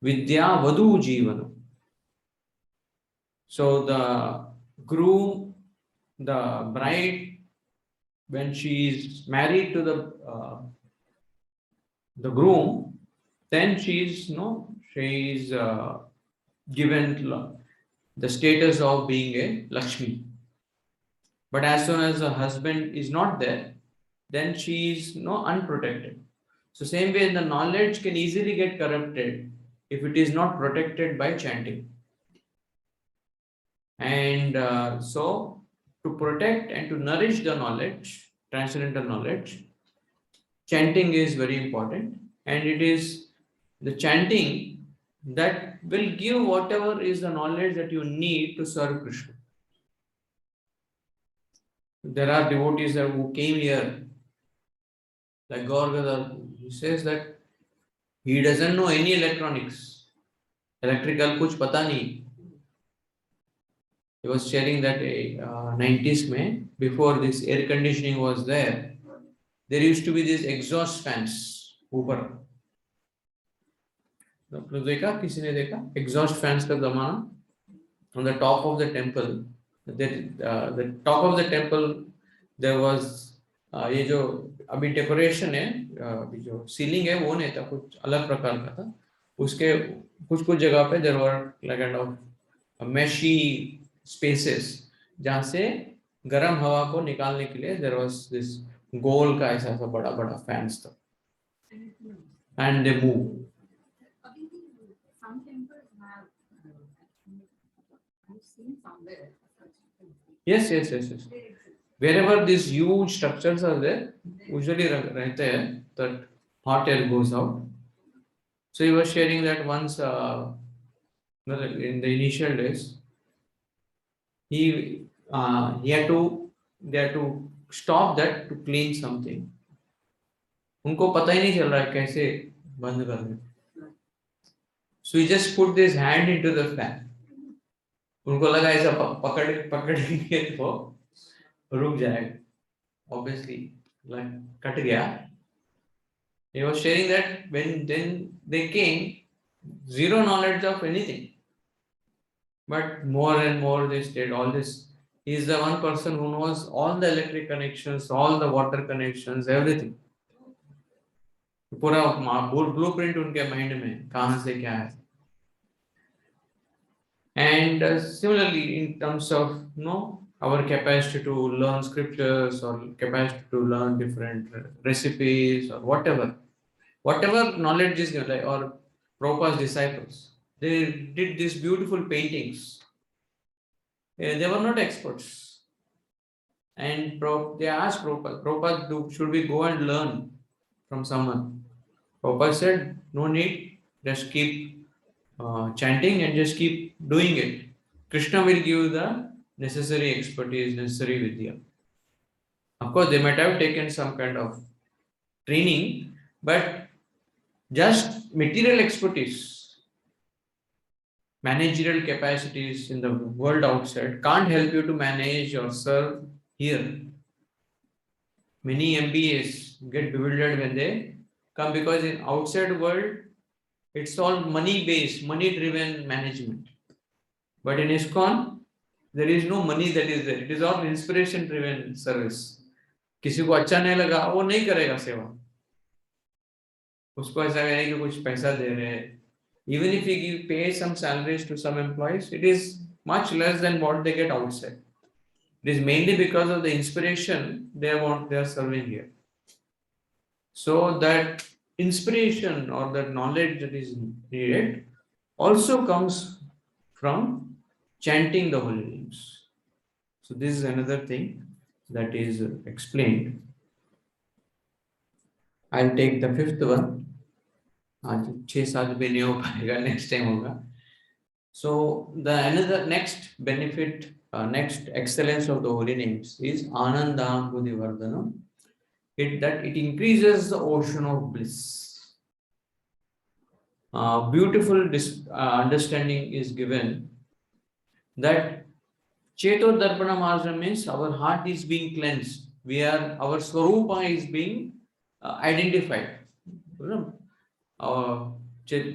Vidya Vadu Jivana. So the groom, the bride, when she is married to the groom, then she is given the status of being a Lakshmi. But as soon as the husband is not there, then she is unprotected. So same way, the knowledge can easily get corrupted if it is not protected by chanting. And so to protect and to nourish the knowledge, transcendental knowledge, chanting is very important, and it is the chanting that will give whatever is the knowledge that you need to serve Krishna. There are devotees who came here, like Gaur Gadar, he says that he doesn't know any electronics, electrical kuch pata nahi. He was sharing that 90s mein, before this air conditioning was there used to be these exhaust fans ऊपर. देखा किसी ने देखा exhaust fans का जमाना on the top of the temple. The top of the temple there was ये जो अभी डेकोरेशन है, अभी जो सीलिंग है वो नहीं था, कुछ अलग प्रकार का था. उसके कुछ जगह पे there were like kind of meshy spaces जहाँ से गर्म हवा को निकालने के लिए there was this गोल का ऐसा बड़ा बड़ा फैंस था, and they move. Yes. Wherever these huge structures are there, usually रहते हैं that hot air goes out. So he was sharing that once in the initial days, they had to stop that to clean something. उनको पता ही नहीं चल रहा है कैसे बंद करना. So he just put his hand into the fan. उनको लगा ऐसा पकड़ेंगे तो रुक जाएगा. Obviously, like कट गया. He was sharing that when then they came, zero knowledge of anything, but more and more they stayed. All this, he is the one person who knows all the electric connections, all the water connections, everything. पूरा blueprint उनके mind में कहाँ से क्या है. And similarly, in terms of our capacity to learn scriptures or capacity to learn different recipes or whatever knowledge is given, like, or Prabhupada's disciples, they did these beautiful paintings. They were not experts. And they asked Prabhupada, should we go and learn from someone? Prabhupada said, no need, just keep chanting and just keep doing it. Krishna will give you the necessary expertise, necessary vidya. Of course, they might have taken some kind of training, but just material expertise, managerial capacities in the world outside can't help you to manage or serve here. Many MBAs get bewildered when they come because in outside world it's all money based, money driven management. But in ISKCON, there is no money that is there. It is all inspiration driven service. किसी को अच्छा नहीं लगा वो नहीं करेगा सेवा, उसको ऐसा है कि कुछ पैसा दे रहे हैं. Even if we pay some salaries to some employees, it is much less than what they get outside. It is mainly because of the inspiration they are serving here. So that inspiration or that knowledge that is needed also comes from chanting the holy names. So this is another thing that is explained. I'll take the fifth one. आज 6-7 भी नहीं हो पाएगा, next time होगा. So the another next benefit, next excellence of the holy names is Anandam Buddhivardhanam. It increases the ocean of bliss. Beautiful understanding is given that Cheto Darpana Marja means our heart is being cleansed. Our Swarupa is being identified.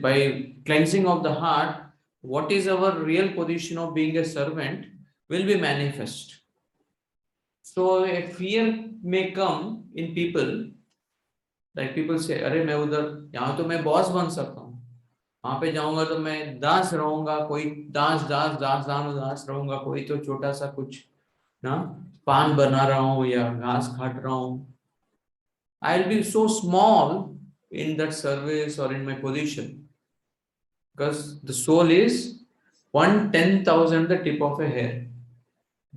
By cleansing of the heart, what is our real position of being a servant will be manifest. So a fear may come in people, like people say, अरे मैं उधर यहाँ तो मैं boss बन सकता हूँ, वहां पे जाऊंगा तो मैं दास रहूंगा, कोई दास रहूंगा, कोई तो छोटा सा कुछ ना पान बना रहा हूँ या घास काट रहा हूँ. I'll be so small in that service or in my position because the soul is 1/10,000 the tip of a hair.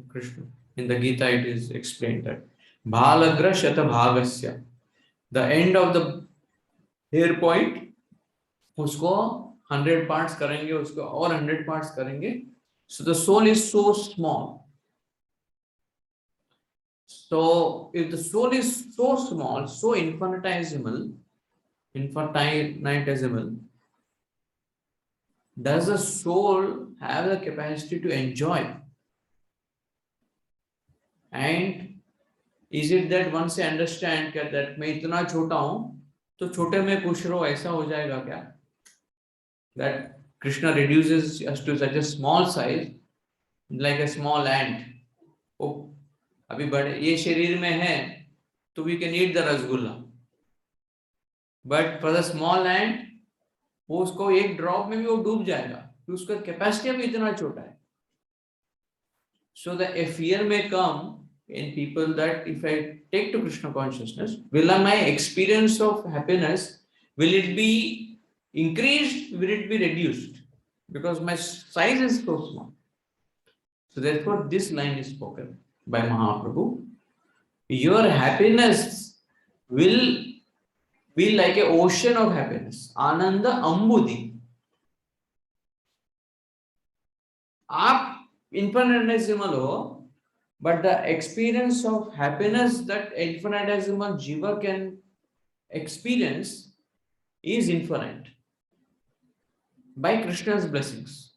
Krishna in the Gita it is explained that Bhalagra Shata Bhagasya, the end of the hair point, उसको 100 parts करेंगे, उसको और 100 parts करेंगे. So the soul is so small. So if the soul is so small, so infinitesimal, does the soul have the capacity to enjoy? And is it that once I understand that मैं इतना छोटा हूं तो छोटे में खुश रहो, ऐसा हो जाएगा क्या? That Krishna reduces us to such a small size, like a small ant. Oh, अभी बड़े ये शरीर में है तो we can eat the rasgulla. But for the small ant, वो उसको एक ड्रॉप में भी वो डूब जाएगा, तो उसका कैपेसिटी भी इतना छोटा है. So that a fear may come in people that if I take to Krishna consciousness, will my experience of happiness, will it be increased, will it be reduced? Because my size is so small. So therefore this line is spoken by Mahaprabhu. Your happiness will be like an ocean of happiness. Ananda Ambudi. आप infinitesimal हो, but the experience of happiness that infinitesimal jiva can experience is infinite by Krishna's blessings.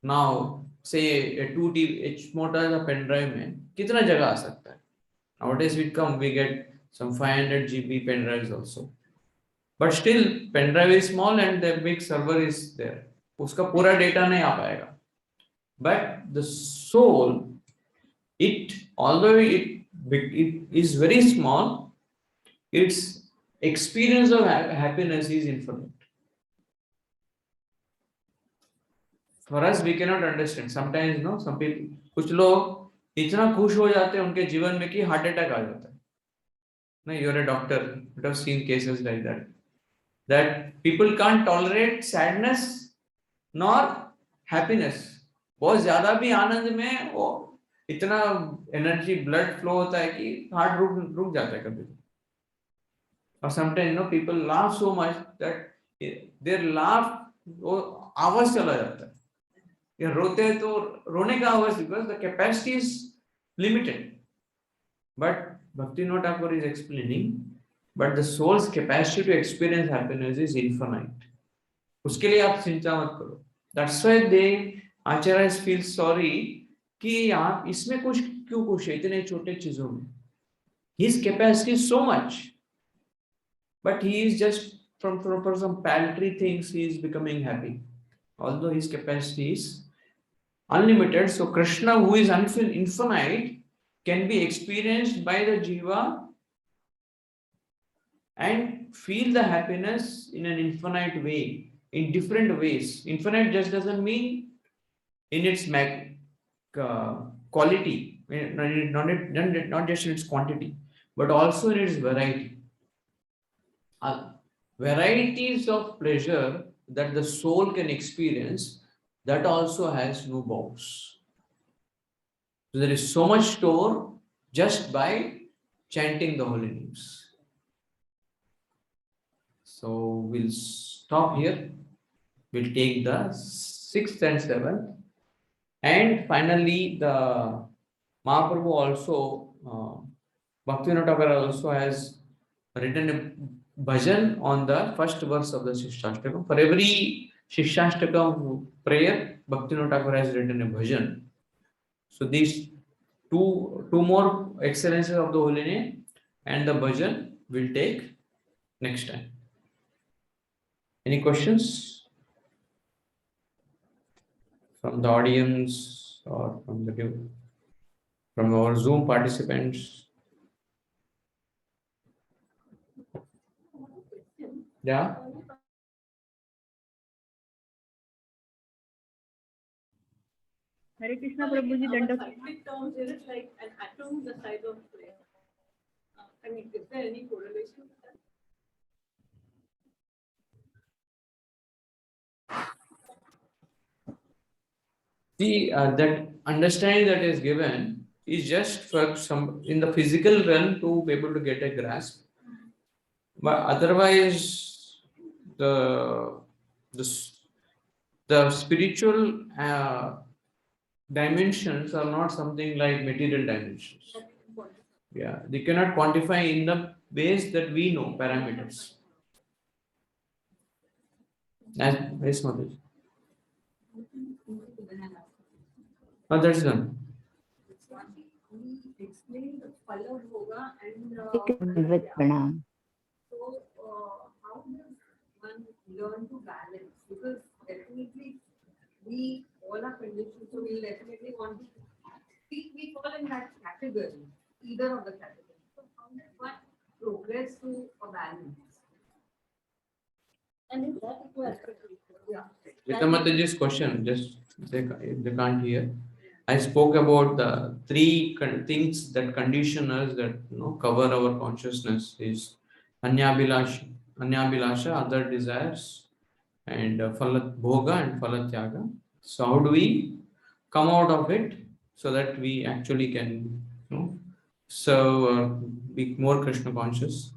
Now, say a 2TB मोटा pen drive में कितना जगह आ सकता है? Nowadays we get some 500 GB pen drives also. But still pen drive is small and the big server is there. उसका पूरा data नहीं आ पाएगा. But the soul, although it is very small, its experience of happiness is infinite. For us, we cannot understand. Sometimes, some people, कुछ लोग इतना खुश हो जाते हैं उनके जीवन में कि हार्ट अटैक आ जाता है. No, you're a doctor. You have seen cases like that. That people can't tolerate sadness nor happiness. बहुत ज्यादा भी आनंद में वो इतना एनर्जी ब्लड फ्लो होता है कि हार्ट रुक रुक जाता है कभी। और sometime people laugh so much that their laugh वो आवाज चला जाता है, ये रोते हैं तो रोने का आवाज, because the capacity is limited. But Bhaktivinoda Thakur is explaining, but the soul's capacity to experience happiness is infinite. उसके लिए आप चिंता मत करो। That's why they Acharya feel sorry कि आप इसमें कुछ क्यों खुश है इतने छोटे चीजों में। His capacity is so much, but he is just from some paltry things he is becoming happy, although his capacity is unlimited. So Krishna, who is infinite, can be experienced by the jiva and feel the happiness in an infinite way, in different ways. Infinite just doesn't mean in its quality, not just in its quantity, but also in its variety. Varieties of pleasure that the soul can experience, that also has no bounds. So there is so much store just by chanting the holy names. So we'll stop here. We'll take the 6th and 7th. And finally, the Mahaprabhu also, Bhaktivinoda Thakur also has written a bhajan on the first verse of the Shikshashtakam. For every Shikshashtakam prayer, Bhaktivinoda Thakur has written a bhajan. So these two more excellences of the holy name and the bhajan will take next time. Any questions from the audience or from our Zoom participants? Yeah. Hare Krishna Prabhuji, Danda. Scientific terms, is it like an atom the size of flame? I mean, is there any correlation with that? That understanding that is given is just for some in the physical realm to be able to get a grasp, but otherwise the spiritual dimensions are not something like material dimensions. Yeah, they cannot quantify in the ways that we know parameters. Yes, Mataji. Oh, that's done. We explain the Phala Bhoga and Pranam. so how does one learn to balance? Because definitely we all are conditioned, so we'll definitely want to we fall in that category, either of the categories. So how does one progress to a balance? And is that equal? Yeah. Vitamataji's question, just they can't hear. I spoke about the three things that condition us, that cover our consciousness is anyabhilasha, other desires, and phalat bhoga and phalat tyaga. So how do we come out of it so that we actually can serve or be more Krishna conscious?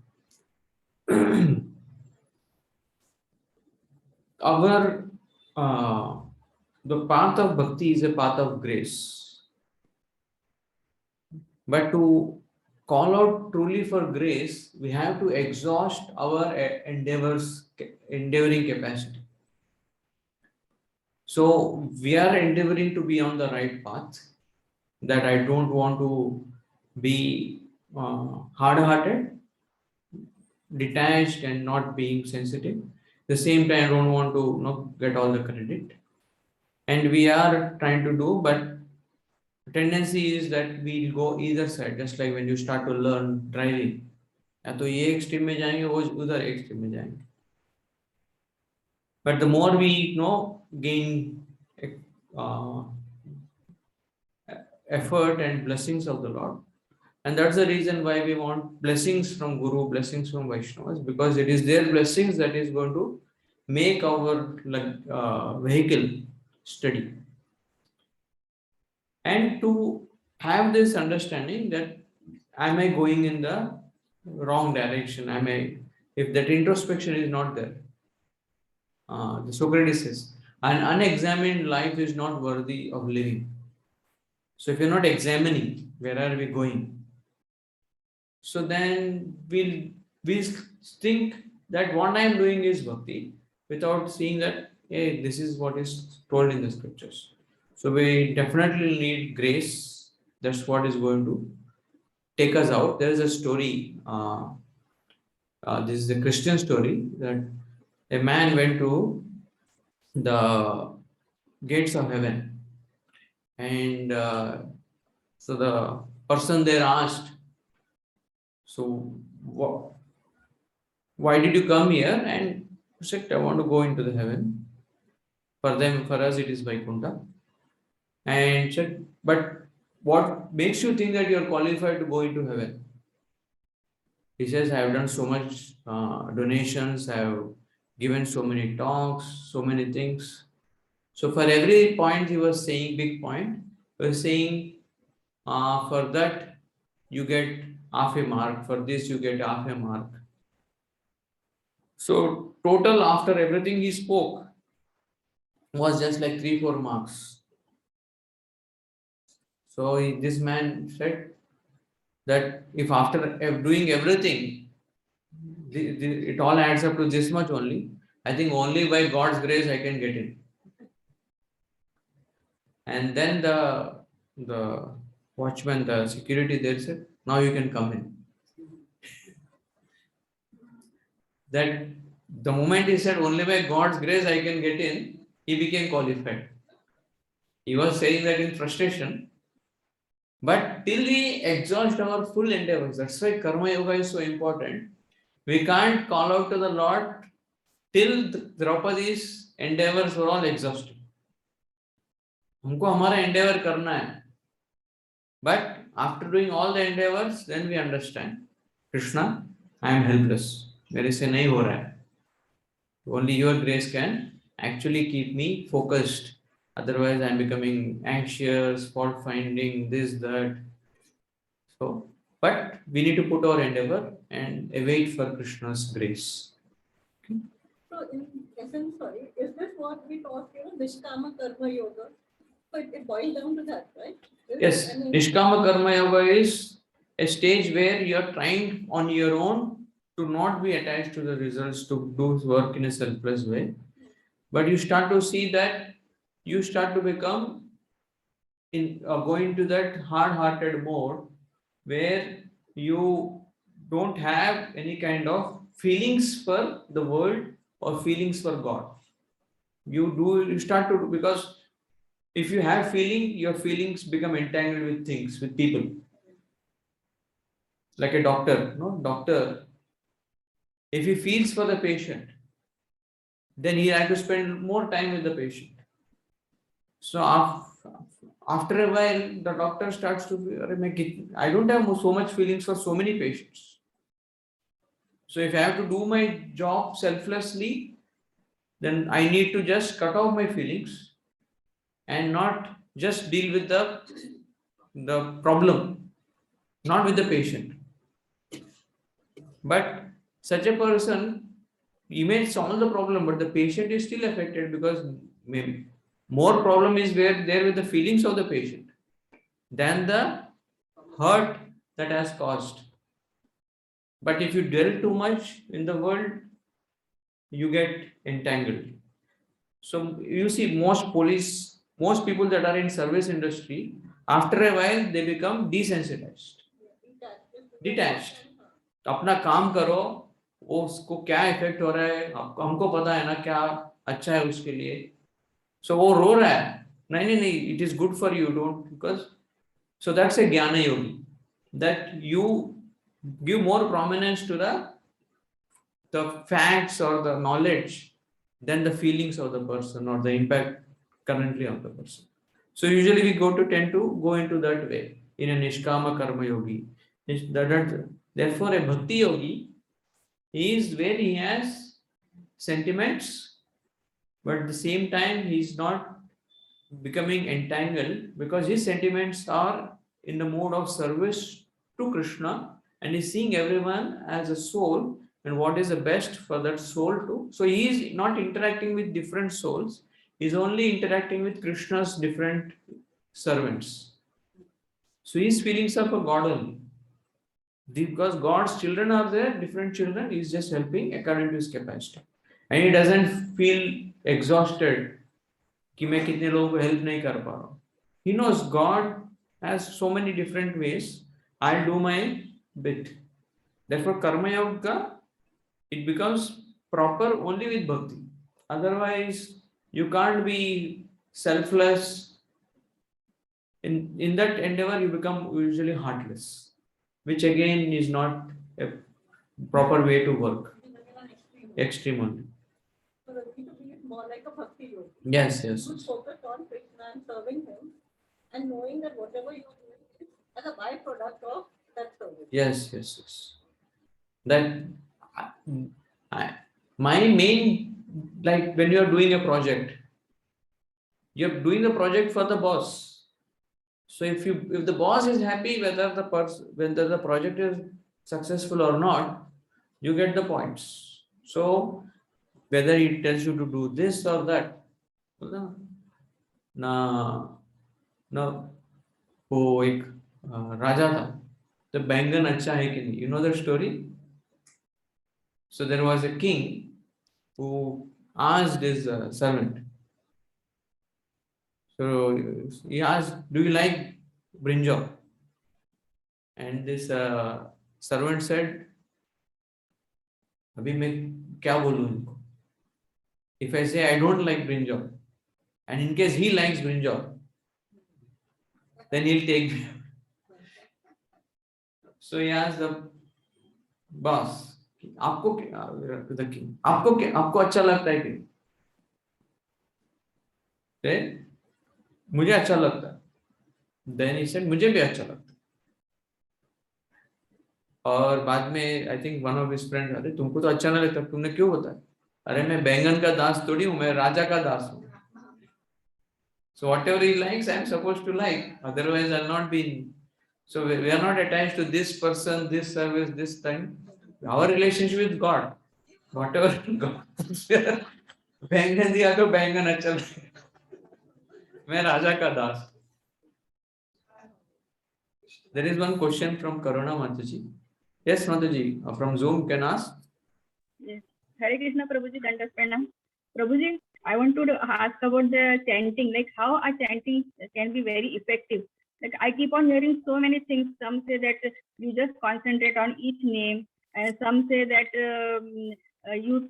Our the path of bhakti is a path of grace, but to call out truly for grace, we have to exhaust our endeavoring capacity. So we are endeavoring to be on the right path, that I don't want to be hard-hearted, detached, and not being sensitive. The same time, I don't want to get all the credit. And we are trying to do, but tendency is that we'll go either side, just like when you start to learn driving. या तो ये extreme में जाएंगे, वो उधर extreme में जाएंगे. But the more we gain effort and blessings of the Lord, and that's the reason why we want blessings from Guru, blessings from Vaishnavas, because it is their blessings that is going to make our vehicle steady. And to have this understanding that am I going in the wrong direction? Am I, if that introspection is not there, the Socrates says, an unexamined life is not worthy of living. So if you're not examining where are we going, so then we'll think that what I'm doing is bhakti without seeing that hey, this is what is told in the scriptures. So we definitely need grace. That's what is going to take us out. There is a story. This is a Christian story that a man went to the gates of heaven, and so the person there asked, "So why did you come here?" And he said, "I want to go into the heaven. For them, for us, it is Vaikuntha." And said, "But what makes you think that you are qualified to go into heaven?" He says, "I have done so much donations. I have given so many talks, so many things." So for every point he was saying, big point, he was saying, for that you get half a mark. For this you get half a mark. So total after everything he spoke was just like 3-4 marks. So this man said that if after doing everything, it all adds up to this much only, I think only by God's grace I can get in. And then the watchman, the security there said, now you can come in. That the moment he said only by God's grace I can get in, he became qualified. He was saying that in frustration, but till we exhaust our full endeavors, that's why Karma Yoga is so important. We can't call out to the Lord till Draupadi's endeavors were all exhausted. हमको हमारा endeavor करना है. But after doing all the endeavors, then we understand, Krishna, I am helpless. मेरे से नहीं हो रहा है. Only your grace can actually keep me focused. Otherwise, I'm becoming anxious, fault finding, this, that. So, but we need to put our endeavor and await for Krishna's grace. So in essence, sorry, is this what we taught, Nishkama Karma Yoga? So it boils down to that, right? Yes, Nishkama Karma Yoga is a stage where you're trying on your own to not be attached to the results, to do work in a selfless way. But you start to see that you start to become in going to that hard-hearted mode where you don't have any kind of feelings for the world or feelings for God. You start to, because if you have feeling, your feelings become entangled with things, with people. Like a doctor, doctor, if he feels for the patient, then he has to spend more time with the patient. So after a while, the doctor starts to make it, I don't have so much feelings for so many patients. So if I have to do my job selflessly, then I need to just cut off my feelings and not just deal with the problem, not with the patient. But such a person, he may solve the problem, but the patient is still affected because maybe more problem is there with the feelings of the patient than the hurt that has caused. But if you dwell too much in the world, you get entangled. So you see most people that are in service industry, after a while they become desensitized, detached. अपना काम करो, वो उसको क्या effect हो रहा है हमको पता है ना, क्या अच्छा है उसके लिए. So वो रो रहा है, नहीं, it is good for you, don't, because so that's a Jnana Yogi, that you give more prominence to the facts or the knowledge than the feelings of the person or the impact currently on the person. So usually we tend to go into that way in a Nishkama Karma Yogi. Therefore, a Bhakti Yogi is where he has sentiments, but at the same time he is not becoming entangled because his sentiments are in the mode of service to Krishna, and is seeing everyone as a soul and what is the best for that soul to. So he is not interacting with different souls, he is only interacting with Krishna's different servants. So he is feeling of a God only. Because God's children are there, different children, he is just helping according to his capacity. And he doesn't feel exhausted कि मैं कितने लोगों को help नहीं कर पा रहा हूँ. He knows God has so many different ways. I'll do my bit. Therefore, Karma Yoga, it becomes proper only with bhakti. Otherwise, you can't be selfless. In that endeavor, you become usually heartless, which again is not a proper way to work. Extreme only. So the need to be more like a bhakti yoga. Yes. You focus on Krishna and serving him, and knowing that whatever you are doing is as a byproduct of that service. Yes. That my main, like when you are doing a project, you're doing the project for the boss. So if the boss is happy whether the project is successful or not, you get the points. So whether he tells you to do this or that, ना वो एक राजा था, तो बैंगन अच्छा है कि नहीं? You know the story? So there was a king who asked his servant. So he asked, "Do you like brinjal?" And this servant said, "अभी मैं क्या बोलूं इनको? If I say I don't like brinjal, and in case he likes brinjal, then he'll take me." So he asked the boss, आपको अच्छा लगता है कि? मुझे अच्छा लगता है. Then he said, मुझे भी अच्छा लगता है. और बाद में I think one of his friends, अरे तुमको तो अच्छा नहीं लगता, तुमने क्यों बताया? अरे मैं बैंगन का दास थोड़ी हूँ, मैं राजा का दास हूँ. So whatever he likes, I am supposed to like. Otherwise, I'll not be. So we are not attached to this person, this service, this time. Our relationship with God, whatever God puts there, बैंगन दिया तो बैंगन अच्छा लगेगा. मैं राजा का दास. There is one question from Karuna Mataji. Yes, Mataji, from Zoom, you can ask. Yes. Hare Krishna, Prabhuji, Dandas Pranam. Prabhuji, I want to ask about the chanting, like how a chanting can be very effective. Like I keep on hearing so many things. Some say that you just concentrate on each name, and some say that you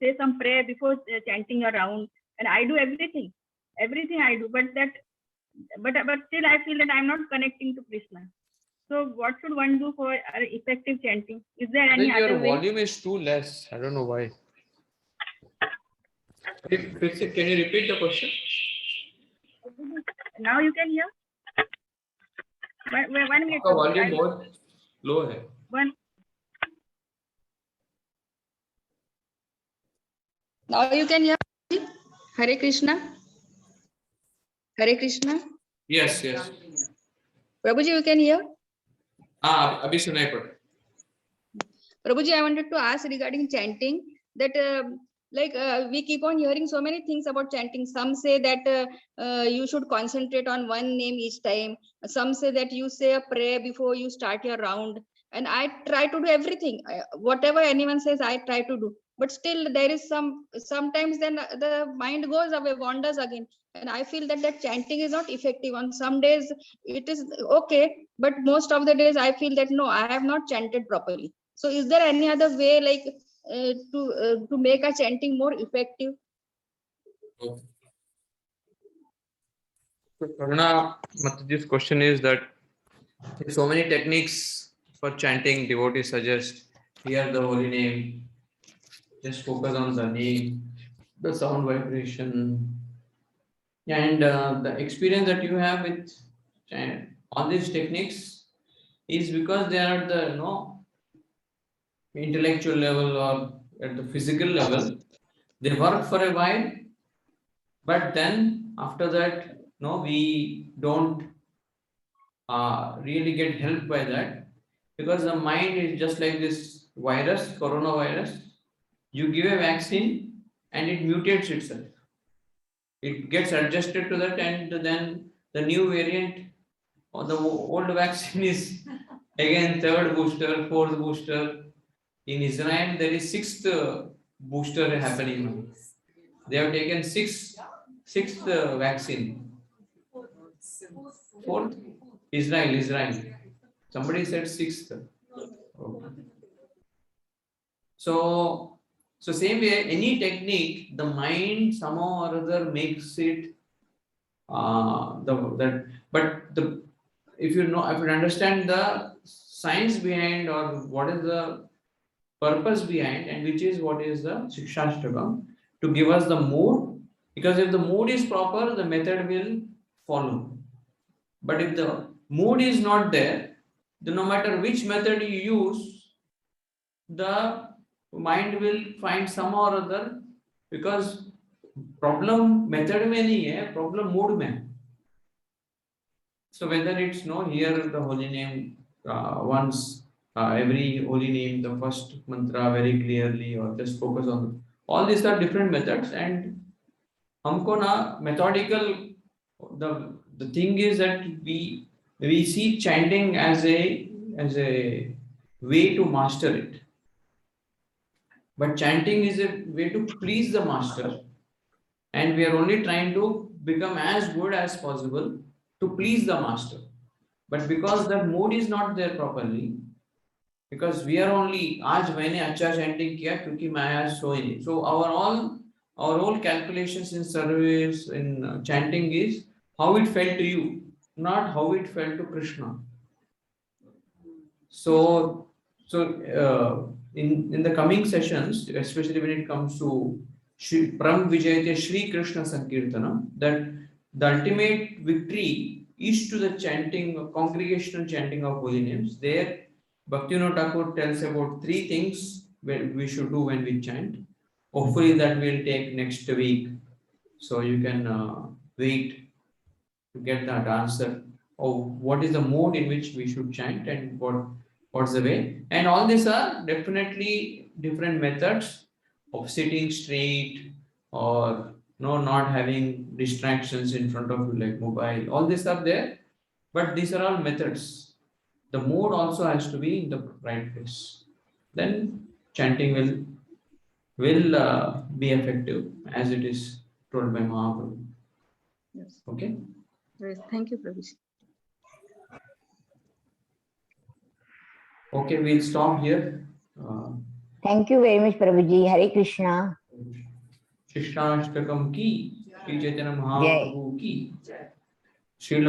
say some prayer before chanting around. And I do everything I do, but still I feel that I'm not connecting to Krishna. So what should one do for effective chanting? Is there any Your other way? volume is too less. I don't know why. Can you repeat the question? Now you can hear? One minute. आपका volume बहुत low है. One. Now you can hear. Hare Krishna. Hare Krishna. Yes. Prabhuji, you can hear. अभी सुनाई पड़. Prabhuji, I wanted to ask regarding chanting that we keep on hearing so many things about chanting. Some say that you should concentrate on one name each time. Some say that you say a prayer before you start your round. And I try to do everything. Whatever anyone says, I try to do. But still there is sometimes then the mind goes away, wanders again. And I feel that chanting is not effective. On some days it is okay. But most of the days I feel that no, I have not chanted properly. So is there any other way like to make a chanting more effective? Okay. So Karuna Mataji's question is that there are so many techniques for chanting. Devotees suggest hear the holy name, just focus on the name, the sound vibration, and the experience that you have with all these techniques is because they are at the intellectual level or at the physical level. They work for a while, but then after that, we don't really get helped by that, because the mind is just like this virus, coronavirus. You give a vaccine and it mutates itself. It gets adjusted to that, and then the new variant or the old vaccine is again third booster, fourth booster. In Israel, there is sixth booster happening now. They have taken sixth vaccine. Fourth? Israel. Somebody said sixth. Okay. So same way, any technique, the mind somehow or other makes it if you understand the science behind, or what is the purpose behind, and which is what is the Shikshashtakam, to give us the mood, because if the mood is proper, the method will follow. But if the mood is not there, then no matter which method you use, the mind will find some or other, because problem method में नहीं है, problem mood में है. So whether it's here the holy name once every holy name, the first mantra very clearly, or just focus on all these are different methods, and हमको ना methodical, the thing is that we see chanting as a way to master it, but chanting is a way to please the master, and we are only trying to become as good as possible to please the master. But because that mood is not there properly, because we are only आज मैंने अच्छा chanting किया क्योंकि मैं आज सोई नहीं. So our whole calculations in service in chanting is how it felt to you, not how it felt to Krishna. So in the coming sessions, especially when it comes to Pram Vijayate Shri Krishna Sankirtanam, that the ultimate victory is to the chanting, congregational chanting of holy names. There, Bhaktivinoda Thakur tells about 3 things we should do when we chant. Hopefully that will take next week. So you can wait to get that answer of what is the mode in which we should chant and what's the way. And all these are definitely different methods of sitting straight, or not having distractions in front of you like mobile. All these are there, but these are all methods. The mode also has to be in the right place. Then chanting will be effective as it is told by Mahaprabhu. Yes. Okay. Yes. Thank you, Prabhuji. Okay, we'll stop here. Thank you very much, Prabhuji. Hare Krishna. शिष्टाष्टकम की, श्री चैतन्य महाप्रभु की, श्रील